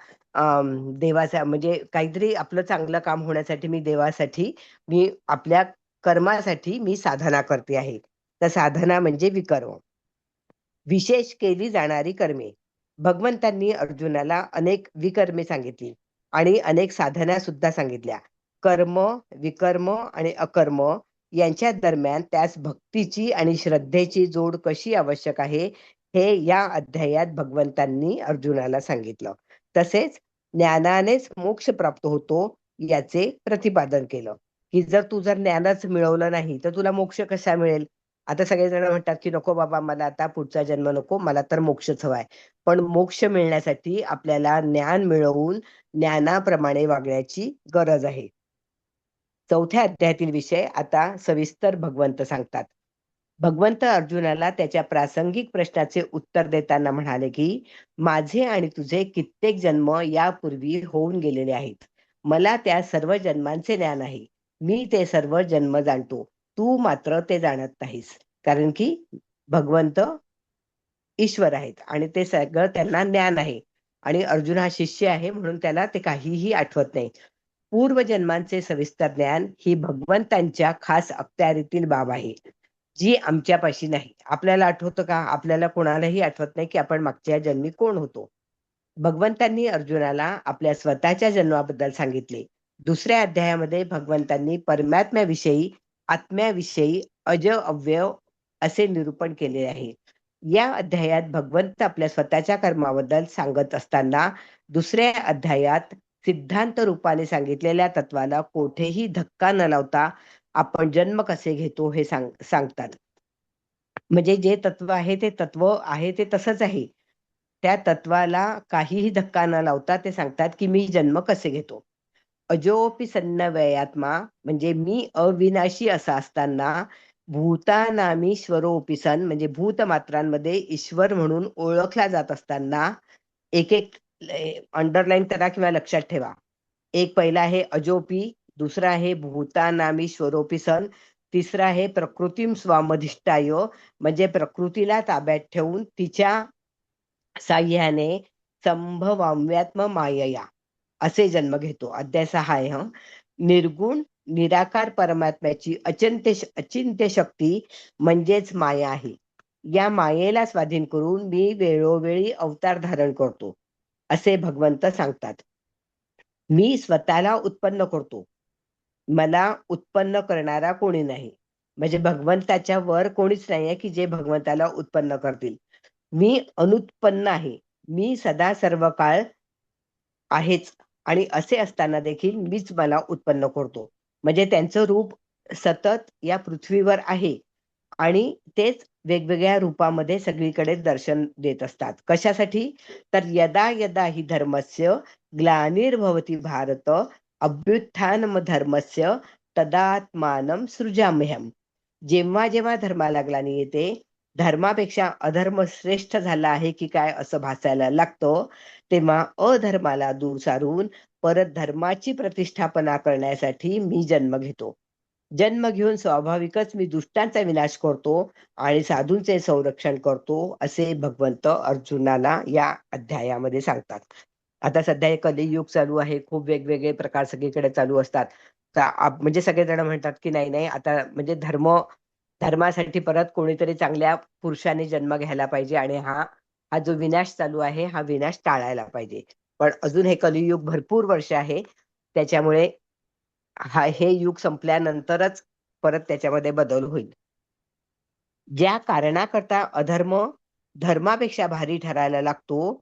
देवाचा म्हणजे काहीतरी आपलं चांगलं काम होण्यासाठी मी देवासाठी मी आपल्या कर्मासाठी मी साधना करते आहे. तर साधना म्हणजे विकर्म, विशेष केली जाणारी कर्मे. भगवंतांनी अर्जुनाला अनेक विकर्मे सांगितली आणि अनेक साधना सुद्धा सांगितल्या. कर्म, विकर्म आणि अकर्म यांच्या दरम्यान त्यास भक्तीची आणि श्रद्धेची जोड कशी आवश्यक आहे हे या अध्यायात भगवंतांनी अर्जुनाला सांगितलं. तसेच ज्ञानानेच मोक्ष प्राप्त होतो याचे प्रतिपादन केलं की जर ज्ञानच मिळवलं नाही तर तुला मोक्ष कसा मिळेल? आता सगळेजण म्हणतात की नको बाबा, मला आता पुढचा जन्म नको, मला तर मोक्षच हवाय. पण मोक्ष मिळण्यासाठी आपल्याला ज्ञान मिळवून ज्ञानाप्रमाणे वागण्याची गरज आहे. 4थ्या अध्यायातील विषय आता सविस्तर भगवंत सांगतात. भगवंत अर्जुनाला त्याच्या प्रासंगिक प्रश्नाचे उत्तर देताना म्हणाले की माझे आणि तुझे कित्येक जन्म यापूर्वी होऊन गेलेले आहेत. मला त्या सर्व जन्मांचे ज्ञान आहे. मी ते सर्व जन्म जाणतो. तू मात्र ते जाणत नाहीस. कारण की भगवंत ईश्वर आहेत आणि ते सगळं त्यांना ज्ञान आहे. आणि अर्जुन हा शिष्य आहे म्हणून त्याला ते काहीही आठवत नाही. पूर्वजन्मांचे सविस्तर ज्ञान ही भगवंतांच्या खास अखत्यारीतील बाब आहे, जी आमच्यापाशी नाही. आपल्याला आठवतं का? आपल्याला कोणालाही आठवत नाही की आपण मागच्या जन्मी कोण होतो. भगवंतांनी अर्जुनाला आपल्या स्वतःच्या जन्माबद्दल सांगितले. 2ऱ्या अध्यायामध्ये भगवंतांनी परमात्म्याविषयी, आत्म्याविषयी अज अव्यय असे निरूपण केले आहे. या अध्यायात भगवंत आपल्या स्वतःच्या कर्माबद्दल सांगत असताना 2ऱ्या अध्यायात सिद्धांत रूपाने सांगितलेल्या तत्वाला कोठेही धक्का न लावता आपण जन्म कसे घेतो हे सांगतात. म्हणजे जे तत्व आहे ते तसंच आहे. त्या तत्वाला काहीही धक्का न लावता ते सांगतात की मी जन्म कसे घेतो. अजोपी सन्नव्ययात्मा म्हणजे मी अविनाशी असा असताना भूतानामी ईश्वरोपी सन म्हणजे भूतमात्रांमध्ये ईश्वर म्हणून ओळखला जात असताना एक एक अंडरलाईन करा किंवा लक्षात ठेवा. एक पहिला आहे अजोपी, दुसरा आहे भूतानामी ईश्वरोपी सन, तिसरा आहे प्रकृतीम स्वामधिष्ठाय म्हणजे प्रकृतीला ताब्यात ठेवून तिच्या साह्याने संभवाम्यात्म मायया असे जन्म घेतो. अध्याय 6 आहे. निर्गुण निराकार परमात्म्याची अचिंत्य शक्ती म्हणजेच माया आहे. या मायेला स्वाधीन करून मी वेळोवेळी अवतार धारण करतो असे भगवंत सांगतात. मी स्वतःला उत्पन्न करतो. मला उत्पन्न करणारा कोणी नाही. म्हणजे भगवंताच्या वर कोणीच नाहीये की जे भगवंताला उत्पन्न करतील. मी अनुत्पन्न आहे. मी सदा सर्व काळ आहेच आणि असे असताना देखील मीच मला उत्पन्न करतो. म्हणजे त्यांचं रूप सतत या पृथ्वीवर आहे आणि तेच वेगवेगळ्या रूपामध्ये सगळीकडे दर्शन देत असतात. कशासाठी? तर यदा यदा हि धर्मस्य ग्लानिर्भवती भारत अभ्युत्थानम धर्मस्य तदात्मानं सृजाम्यहम्. जेव्हा जेव्हा धर्माला ग्लानी येते, धर्मापेक्षा अधर्म श्रेष्ठ झाला आहे की काय असं भासायला लागतं, तेव्हा अधर्माला दूर सारून परत धर्माची प्रतिष्ठापना करण्यासाठी मी जन्म घेतो. जन्म घेऊन स्वाभाविकच मी दुष्टांचा विनाश करतो आणि साधूंचे संरक्षण करतो असे भगवंत अर्जुनाला या अध्यायामध्ये सांगतात. आता सध्या कलियुग चालू आहे. खूप वेगवेगळे प्रकार सगळीकडे चालू असतात. म्हणजे सगळेजण म्हणतात की नाही आता म्हणजे धर्मासाठी परत कोणीतरी चांगल्या पुरुषाने जन्म घ्यायला पाहिजे आणि हा जो विनाश चालू आहे हा विनाश टाळायला पाहिजे. पण अजून हे कलियुग भरपूर वर्ष आहे. त्याच्यामुळे हे युग संपल्यानंतरच परत त्याच्यामध्ये बदल होईल. ज्या कारणाकरता अधर्म धर्मापेक्षा भारी ठरायला लागतो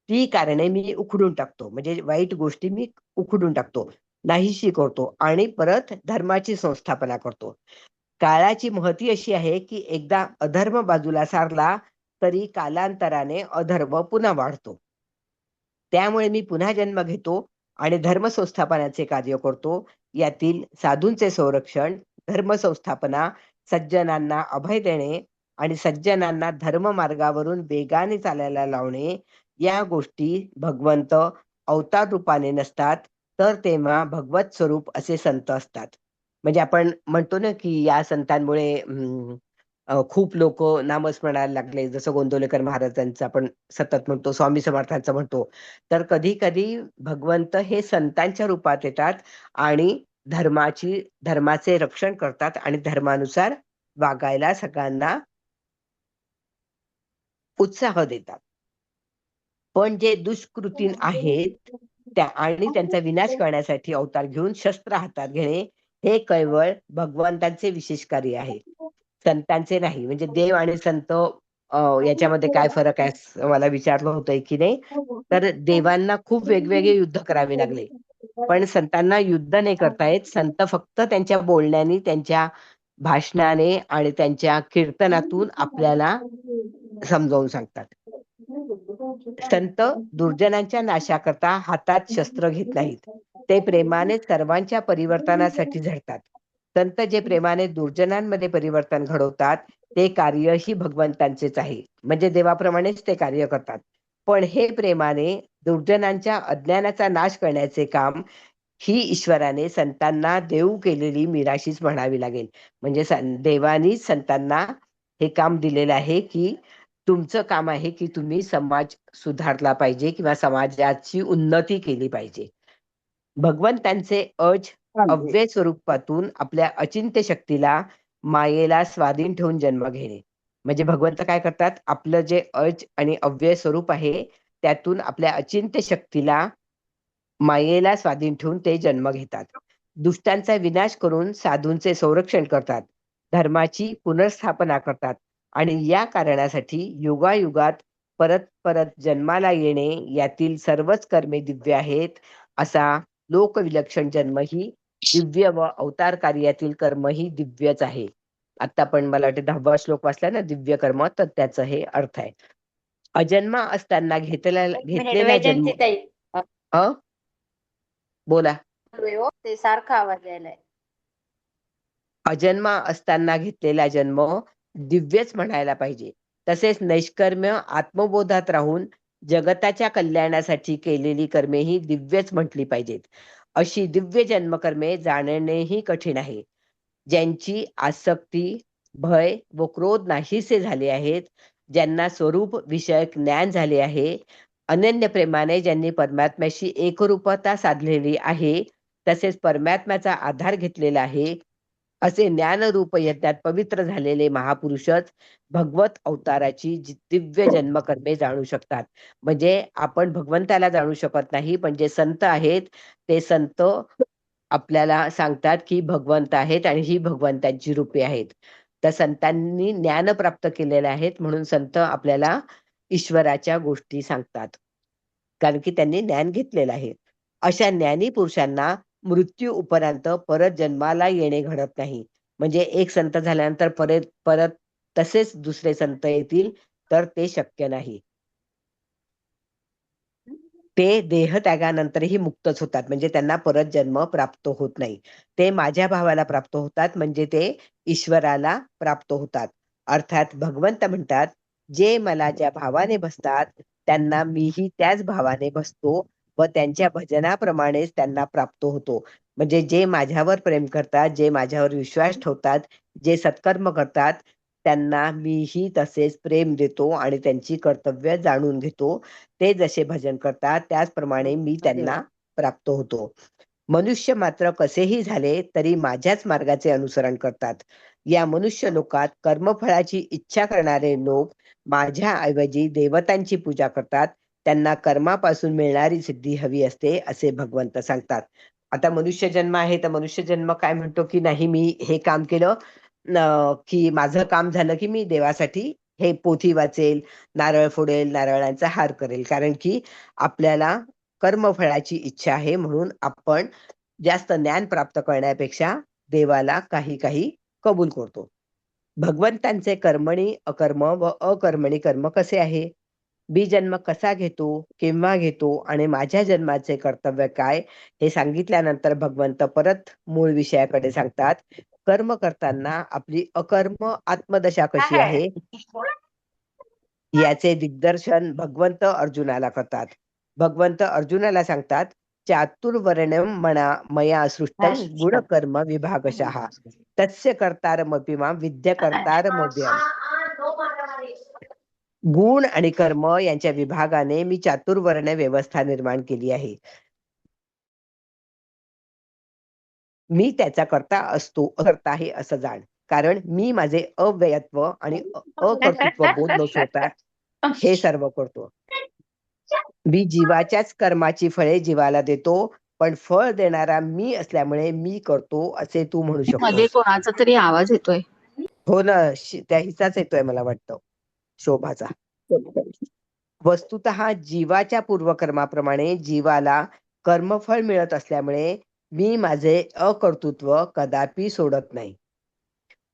ती कारणे मी उखडून टाकतो. म्हणजे वाईट गोष्टी मी उखडून टाकतो, नाहीशी करतो आणि परत धर्माची संस्थापना करतो. काळाची महती अशी आहे की एकदा अधर्म बाजूला सारला तरी कालांतराने अधर्म पुन्हा वाढतो. त्यामुळे मी पुन्हा जन्म घेतो आणि धर्म संस्थापनाचे कार्य करतो. यातील साधूंचे संरक्षण, धर्म संस्थापना, सज्जनांना अभय देणे आणि सज्जनांना धर्म मार्गावरून वेगाने चालायला लावणे या गोष्टी भगवंत अवतार रूपाने नसतात तर तेव्हा भगवत स्वरूप असे संत असतात. म्हणजे आपण म्हणतो ना की या संतांमुळे खूप लोक नामस्मरणाला लागले. जसं गोंदवलेकर महाराजांचं आपण सतत म्हणतो, स्वामी समर्थांचं म्हणतो. तर कधी कधी भगवंत हे संतांच्या रूपात येतात आणि धर्माचे रक्षण करतात आणि धर्मानुसार वागायला सगळ्यांना उत्साह देतात. पण जे दुष्कृती आहेत आणि त्यांचा विनाश करण्यासाठी अवतार घेऊन शस्त्र हातात घेणे हे केवळ भगवंतांचे विशेष कार्य आहे, संतांचे नाही. म्हणजे देव आणि संत याच्यामध्ये काय फरक आहे असं मला विचारलं होतं की नाही. तर देवांना खूप वेगवेगळे युद्ध करावे लागले पण संतांना युद्ध नाही करता येत. संत फक्त त्यांच्या बोलण्याने, त्यांच्या भाषणाने आणि त्यांच्या कीर्तनातून आपल्याला समजावून सांगतात. संत दुर्जनांच्या नाशाकरता हातात शस्त्र घेत नाहीत, ते प्रेमाने सर्वांच्या परिवर्तनासाठी झडतात. संत जे प्रेमाने दुर्जनांमध्ये परिवर्तन घडवतात ते कार्यही भगवंतांचेच आहे. म्हणजे देवाप्रमाणेच ते कार्य करतात. पण हे प्रेमाने दुर्जनांच्या अज्ञानाचा नाश करण्याचे काम ही ईश्वराने संतांना देऊ केलेली मिराशीच म्हणावी लागेल. म्हणजे देवानीच संतांना हे काम दिलेलं आहे की तुमचं काम आहे की तुम्ही समाज सुधारला पाहिजे किंवा समाजाची उन्नती केली पाहिजे. भगवंतांचे अव्यय स्वरूपातून आपल्या अचिंत्य शक्तीला मायेला स्वाधीन ठेवून जन्म घेणे. म्हणजे भगवंत काय करतात, आपलं जे आणि अव्यय स्वरूप आहे त्यातून आपल्या अचिंत्य शक्तीला मायेला स्वाधीन ठेवून ते जन्म घेतात. दुष्टांचा विनाश करून साधूंचे संरक्षण करतात. धर्माची पुनर्स्थापना करतात आणि या कारणासाठी युगायुगात परत परत जन्माला येणे यातील सर्वच कर्मे दिव्य आहेत. असा लोकविलक्षण जन्म ही दिव्य व अवतार कार्यातील कर्म ही दिव्यच आहे. आता आपण मला वाटतं 10वा श्लोक वाचला ना, दिव्य कर्म, तर त्याचं हे अर्थ आहे. अजन्मा असताना घेतलेला जन्म. ताई बोला. ते सारखा आवाज यायलाय. अजन्मा असताना घेतलेला जन्म दिव्यच म्हणायला पाहिजे. तसेच नैष्कर्म्य आत्मबोधात राहून जगताच्या कल्याणासाठी केलेली कर्मे ही दिव्यच म्हटली पाहिजेत. अशी दिव्य जन्मकर्मे जाणणेही कठीण आहे. ज्यांची आसक्ती, भय व क्रोध नाहीसे झाले आहेत, ज्यांना स्वरूप विषयक ज्ञान झाले आहे, अनन्य प्रेमाने ज्यांनी परमात्म्याशी एकरूपता साधलेली आहे, तसेच परमात्म्याचा आधार घेतलेला आहे, असे ज्ञानरूप यज्ञात पवित्र झालेले महापुरुषच भगवत अवताराची दिव्य जन्मकर्मे जाणू शकतात. म्हणजे आपण भगवंताला जाणू शकत नाही, पण जे संत आहेत ते संत आपल्याला सांगतात की भगवंत आहेत आणि ही भगवंतांची रूपे आहेत. तर संतांनी ज्ञान प्राप्त केलेले आहेत म्हणून संत आपल्याला ईश्वराच्या गोष्टी सांगतात, कारण की त्यांनी ज्ञान घेतलेलं आहे. अशा ज्ञानी पुरुषांना मृत्यू उपरांत परत जन्माला येणे घडत नाही. म्हणजे एक संत झाल्यानंतर परत तसेच दुसरे संत येतील तर ते शक्य नाही. ते देहत्यागानंतरही मुक्तच होतात, म्हणजे त्यांना परत जन्म प्राप्त होत नाही. ते माझ्या भावाला प्राप्त होतात, म्हणजे ते ईश्वराला प्राप्त होतात. अर्थात भगवंत म्हणतात, जे मला ज्या भावाने बसतात त्यांना मीही त्याच भावाने बसतो व त्यांच्या भजनाप्रमाणेच त्यांना प्राप्त होतो. म्हणजे जे माझ्यावर प्रेम करतात, जे माझ्यावर विश्वास ठेवतात, जे सत्कर्म करतात, त्यांना मीही तसेच प्रेम देतो आणि त्यांची कर्तव्य जाणून घेतो. ते जसे भजन करतात त्याचप्रमाणे मी त्यांना प्राप्त होतो. मनुष्य मात्र कसेही झाले तरी माझ्याच मार्गाचे अनुसरण करतात. या मनुष्य लोकात कर्मफळाची इच्छा करणारे लोक माझ्या ऐवजी देवतांची पूजा करतात. त्यांना कर्मापासून मिळणारी सिद्धी हवी असते असे भगवंत सांगतात. आता मनुष्य जन्म आहे तर मनुष्य जन्म काय म्हणतो की नाही, मी हे काम केलं की माझं काम झालं की मी देवासाठी हे पोथी वाचेल, नारळ फोडेल, नारळांचा हार करेल, कारण की आपल्याला कर्मफळाची इच्छा आहे. म्हणून आपण जास्त ज्ञान प्राप्त करण्यापेक्षा देवाला काही काही कबूल करतो. भगवंतांचे कर्मणी अकर्म व अकर्मणी कर्म कसे आहे, मी जन्म कसा घेतो, केव्हा घेतो आणि माझ्या जन्माचे कर्तव्य काय, हे सांगितल्यानंतर भगवंत परत मूळ विषयाकडे सांगतात. कर्म करताना आपली अकर्म आत्मदशा कशी आहे याचे दिग्दर्शन भगवंत अर्जुनाला करतात. भगवंत अर्जुनाला सांगतात, चातुर्वर्ण्यम मया सृष्टं गुणकर्म विभागशः तस्य कर्तारमपि मां विद्य कर्तारमव्ययम्. गुण आणि कर्म यांच्या विभागाने मी चातुर्वर्ण व्यवस्था निर्माण केली आहे. मी त्याचा करता असतो, अकर्ता आहे असं जाण. कारण मी माझे अव्ययत्व आणि अकर्तृत्व बोध न सोडता हे सर्व करतो. मी जीवाच्याच कर्माची फळे जीवाला देतो, पण फळ देणारा मी असल्यामुळे मी करतो असे तू म्हणू मध्ये शकतो. कोणाचा तरी आवाज येतोय. हो ना, त्या हिचाच येतोय मला वाटतं, शोभाचा. वस्तुतः जीवाच्या पूर्वकर्माप्रमाणे जीवाला कर्मफळ मिळत असल्यामुळे मी माझे अकर्तृत्व कदापि सोडत नाही.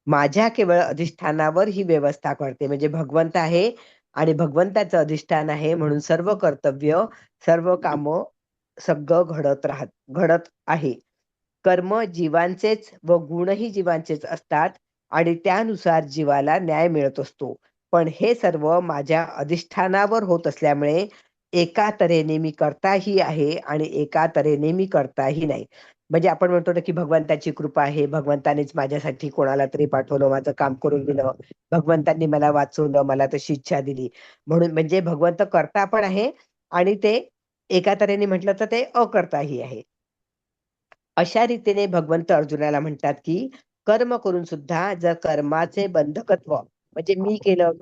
माझ्या केवळ अधिष्ठानावर ही व्यवस्था करते. म्हणजे भगवंत आहे आणि भगवंताचं अधिष्ठान आहे म्हणून सर्व कर्तव्य, सर्व काम सगळं घडत आहे. कर्म जीवांचेच व गुणही जीवांचेच असतात आणि त्यानुसार जीवाला न्याय मिळत असतो. पण हे सर्व माझ्या अधिष्ठानावर होत असल्यामुळे एका तऱ्हेने मी करताही आहे आणि एका तऱ्हेने मी करताही नाही. म्हणजे आपण म्हणतो ना की भगवंताची कृपा आहे, भगवंतानेच माझ्यासाठी कोणाला तरी पाठवलं, माझं काम करून दिलं, भगवंतांनी मला वाचवलं, मला तशी इच्छा दिली. म्हणून म्हणजे भगवंत करता पण आहे आणि ते एका तऱ्हेने म्हटलं तर ते अकर्ताही आहे. अशा रीतीने भगवंत अर्जुनाला म्हणतात की कर्म करून सुद्धा जर कर्माचे बंधकत्व म्हणजे मी केलं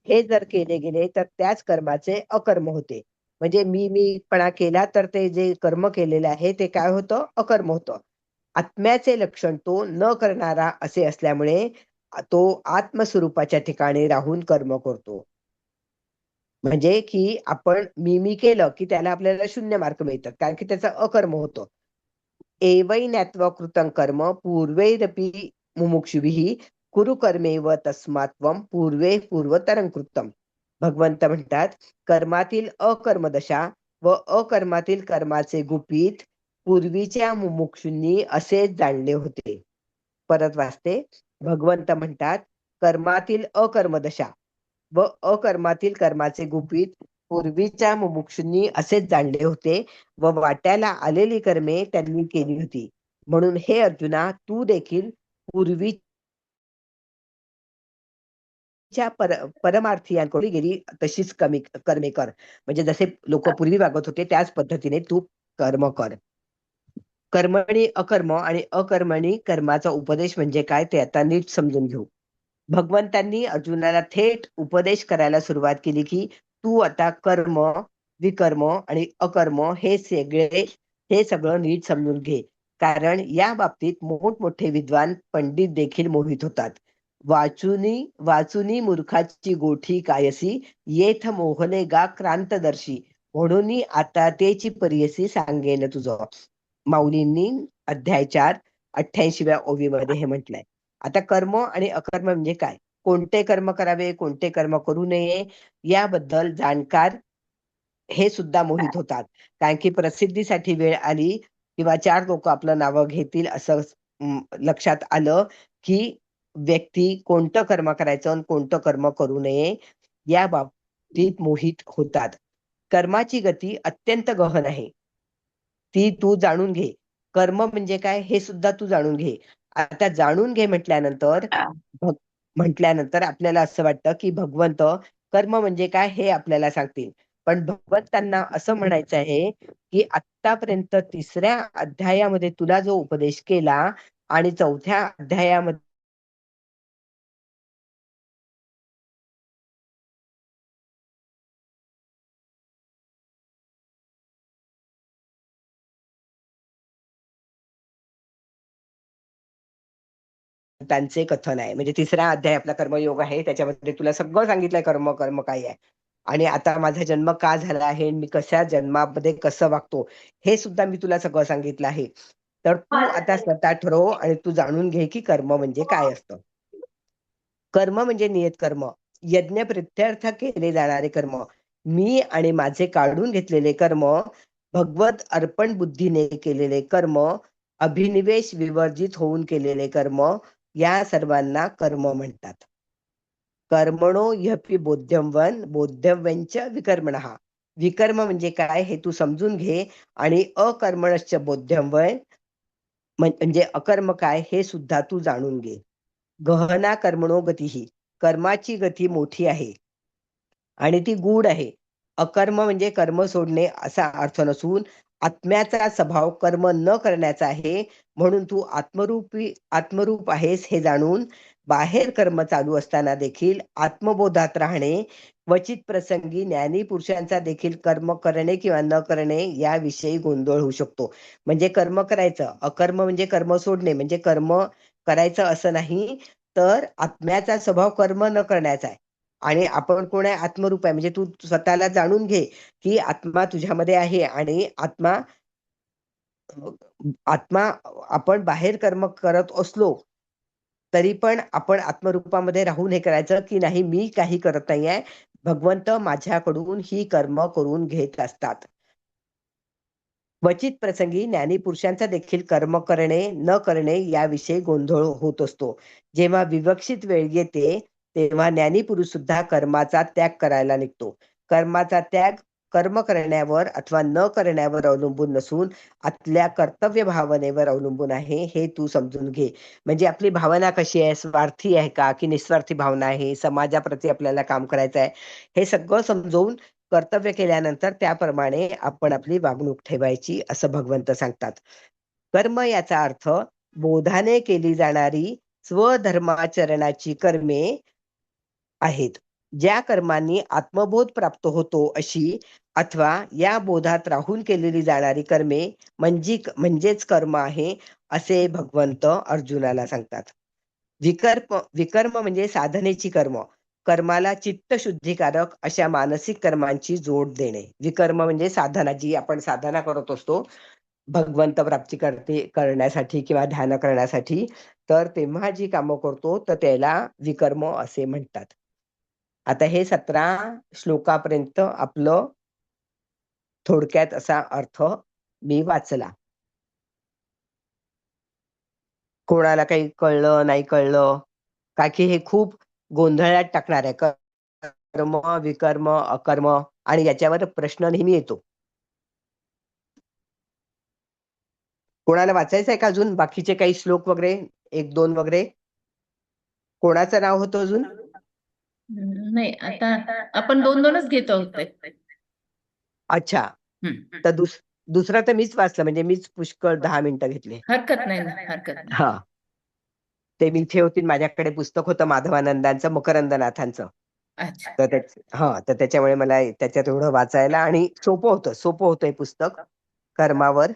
हे जर केले गेले तर त्याच कर्माचे अकर्म होते. म्हणजे मीपणा केला तर ते जे कर्म केलेलं आहे ते काय होतं? अकर्म होतं. आत्म्याचे लक्षण तो न करणारा असे असल्यामुळे तो आत्मस्वरूपाच्या ठिकाणी राहून कर्म करतो. म्हणजे की आपण मी केलं की त्याला आपल्याला 0 मार्क मिळतात कारण की त्याचं अकर्म होतं. एवैन्यात्व कृतं कर्म पूर्वैरपि मुमुक्षुभिः कुरु कर्मेव तस्मात् त्वं पूर्वे पूर्वतरं कृतं. भगवंत म्हणतात कर्मातील अकर्मदशा व अकर्मातील कर्माचे गुपित पूर्वीच्या मुमुक्षूंनी असेच जाणले होते. परत वाचते. भगवंत म्हणतात कर्मातील अकर्मदशा व अकर्मातील कर्माचे गुपित पूर्वीच्या मुमुक्षूंनी असेच जाणले होते व वाट्याला आलेली कर्मे त्यांनी केली होती. म्हणून हे अर्जुना तू देखील पूर्वीच्या परमार्थीयांकडे गेली तशीच कर्मे कर. म्हणजे जसे लोक पूर्वी वागत होते त्याच पद्धतीने तू कर्म कर. कर्मणी अकर्म आणि अकर्मणी कर्माचा उपदेश म्हणजे काय ते आता नीट समजून घेऊ. भगवंतांनी अर्जुनाला थेट उपदेश करायला सुरुवात केली की तू आता कर्म, विकर्म आणि अकर्म हे सगळं नीट समजून घे. कारण या बाबतीत मोठमोठे विद्वान पंडित देखील मोहित होतात. वाचुनी मूर्खाची गोठी कायसी येथ मोहने गा क्रांतदर्शी म्हणून आता तेची परियसी सांगेन तुझं. माऊलींनी अध्याय 4 88व्या ओवीमध्ये हे म्हटलंय. आता कर्म आणि अकर्म म्हणजे काय? कोणते कर्म करावे, कोणते कर्म करू नये याबद्दल जाणकार हे सुद्धा मोहित होतात. कारण की प्रसिद्धीसाठी वेळ आली किंवा 4 लोक आपलं नावं घेतील असं लक्षात आलं की व्यक्ती कोणतं कर्म करायचं आणि कोणतं कर्म करू नये या बाबतीत मोहित होतात. कर्माची गती अत्यंत गहन आहे. ती तू जाणून घे. कर्म म्हणजे काय हे सुद्धा तू जाणून घे. आता जाणून घे म्हटल्यानंतर आपल्याला असं वाटतं की भगवंत कर्म म्हणजे काय हे आपल्याला सांगतील. पण भगवंतांना असं म्हणायचं आहे की आतापर्यंत 3ऱ्या अध्यायामध्ये तुला जो उपदेश केला आणि 4थ्या अध्यायामध्ये त्यांचे कथन आहे. म्हणजे 3रा अध्याय आपला कर्मयोग आहे. त्याच्यामध्ये तुला सगळं सांगितलंय कर्म काय आहे आणि आता माझा जन्म का झाला आहे, मी कशा जन्मामध्ये कसं वागतो हे सुद्धा मी तुला सगळं सांगितलं आहे. तर तू आता स्वतः ठरव आणि तू जाणून घे की कर्म म्हणजे काय असतं. कर्म म्हणजे नियत कर्म, यज्ञ प्रित्यर्थ केले जाणारे कर्म, मी आणि माझे काढून घेतलेले कर्म, भगवत अर्पण बुद्धीने केलेले कर्म, अभिनिवेश विवर्जित होऊन केलेले कर्म या सर्वांना कर्म म्हणतात. कर्मणो ह्यपि बोध्यव्यंच विकर्मणः. विकर्म म्हणजे काय हे तू समजून घे आणि अकर्मणश्च बोध्यव्यं म्हणजे अकर्म काय हे सुद्धा तू जाणून घे. गहना कर्मणो गतीही, कर्माची गती मोठी आहे आणि ती गूढ आहे. अकर्म म्हणजे कर्म सोडणे असा अर्थ नसून आत्म्याचा स्वभाव कर्म न करण्याचा आहे. म्हणून तू आत्मरूप आहेस हे जाणून बाहेर कर्म चालू असताना देखील आत्मबोधात राहणे. क्वचित प्रसंगी ज्ञानी पुरुषांचा देखील कर्म करणे किंवा न करणे याविषयी गोंधळ होऊ शकतो. म्हणजे कर्म करायचं, अकर्म म्हणजे कर्म सोडणे म्हणजे कर्म करायचं असं नाही, तर आत्म्याचा स्वभाव कर्म न करण्याचा आहे. आणि आपण कोण आहे? आत्मरूप आहे. म्हणजे तू स्वतःला जाणून घे की आत्मा तुझ्यामध्ये आहे आणि आत्मा आपण बाहेर कर्म करत असलो तरी पण आपण आत्मरूपामध्ये राहून हे करायचं की नाही, मी काही करत नाहीये, भगवंत माझ्याकडून ही कर्म करून घेत असतात. क्वचित प्रसंगी ज्ञानीपुरुषांचा देखील कर्म करणे न करणे याविषयी गोंधळ होत असतो. जेव्हा विवक्षित वेळ येते तेव्हा ज्ञानीपुरुष सुद्धा कर्माचा त्याग करायला निघतो. कर्माचा त्याग कर्म करण्यावर अथवा न करण्यावर अवलंबून नसून आपल्या कर्तव्य भावनेवर अवलंबून आहे, हे तू समजून घे. म्हणजे आपली भावना कशी आहे, स्वार्थी आहे का की निस्वार्थी भावना आहे, समाजाप्रती आपल्याला काम करायचं आहे, हे सगळं समजवून कर्तव्य केल्यानंतर त्याप्रमाणे आपण आपली वागणूक ठेवायची, असं भगवंत सांगतात. कर्म याचा अर्थ बोधाने केली जाणारी स्वधर्माचरणाची कर्मे आहेत. ज्या कर्मांनी आत्मबोध प्राप्त होतो अशी अथवा या बोधात राहून केलेली जाणारी कर्मे म्हणजेच कर्म आहे, असे भगवंत अर्जुनाला सांगतात. विकर्म म्हणजे साधनेची कर्म. कर्माला चित्त शुद्धीकारक अशा मानसिक कर्मांची जोड देणे. विकर्म म्हणजे साधना, जी आपण साधना करत असतो भगवंत प्राप्ती करण्यासाठी किंवा ध्यान करण्यासाठी, तर तेव्हा जी कामं करतो तर त्याला विकर्म असे म्हणतात. आता हे 17 श्लोकापर्यंत आपलं थोडक्यात असा अर्थ मी वाचला. कोणाला काही कळलं नाही कळलं का की हे खूप गोंधळात टाकणार आहे. कर्म, विकर्म, अकर्म, आणि याच्यावर प्रश्न नेहमी येतो. कोणाला वाचायचं आहे का अजून बाकीचे काही श्लोक वगैरे, 1-2 वगैरे? कोणाचं नाव होतं अजून? नाही, आता आपण 2-2च घेतो आहोत. अच्छा, तर दुसरं तर मीच वाचलं, म्हणजे मीच पुष्कळ 10 मिनिटं घेतले. हरकत नाही ना, हरकत नाही. हा, ते मी इथे होती, माझ्याकडे पुस्तक होतं माधवानंदांचं, मकरंदनाथांचं. अच्छा. तर त्याच्यामुळे मला त्याच्यात एवढं वाचायला आणि सोपं होतं हे पुस्तक कर्मावर,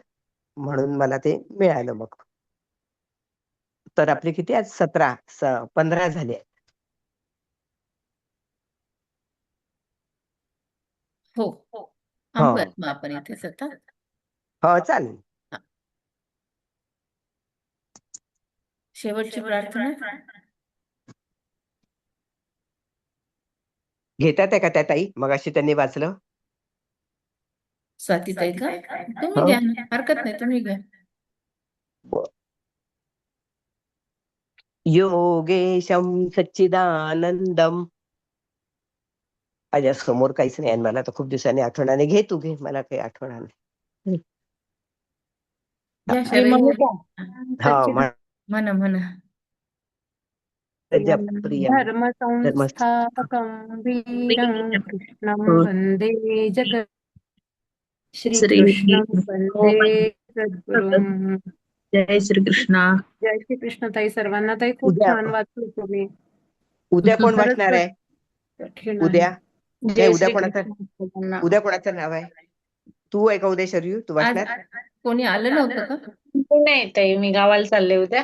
म्हणून मला ते मिळालं. मग तर आपले किती आज 15 झाले. हो, थांबूयात मग आपण इथेच आता. हो, चालेल. शेवटची प्रार्थना घेतात आहे का त्या ताई? मगाशी त्यांनी वाचलं. स्वातीताई का? तुम्ही घ्या ना, हरकत नाही, तुम्ही घ्या. योगेशं सच्चिदानंदम. माझ्या समोर काहीच नाही आणि मला तर खूप दिवसांनी आठवणाने. घे तू, घे, मला काही आठवणार नाही. घ्या शरयू. म्हणा. धर्म संस्थापकं वीरं कृष्णं वंदे जगत् श्रीकृष्णं वंदे सद्गुरुं. जय श्रीकृष्ण. जय श्रीकृष्ण ताई सर्वांना. ताई खूप छान वाचलं तुम्ही. उद्या कोण वाचणार आहे? उद्या कोणाचं कोणाचं नाव आहे? तू आहे का उद्या शरयू? तू वाचणार? कोणी आलं नव्हतं का? नाही ताई, मी गावाला चालले उद्या.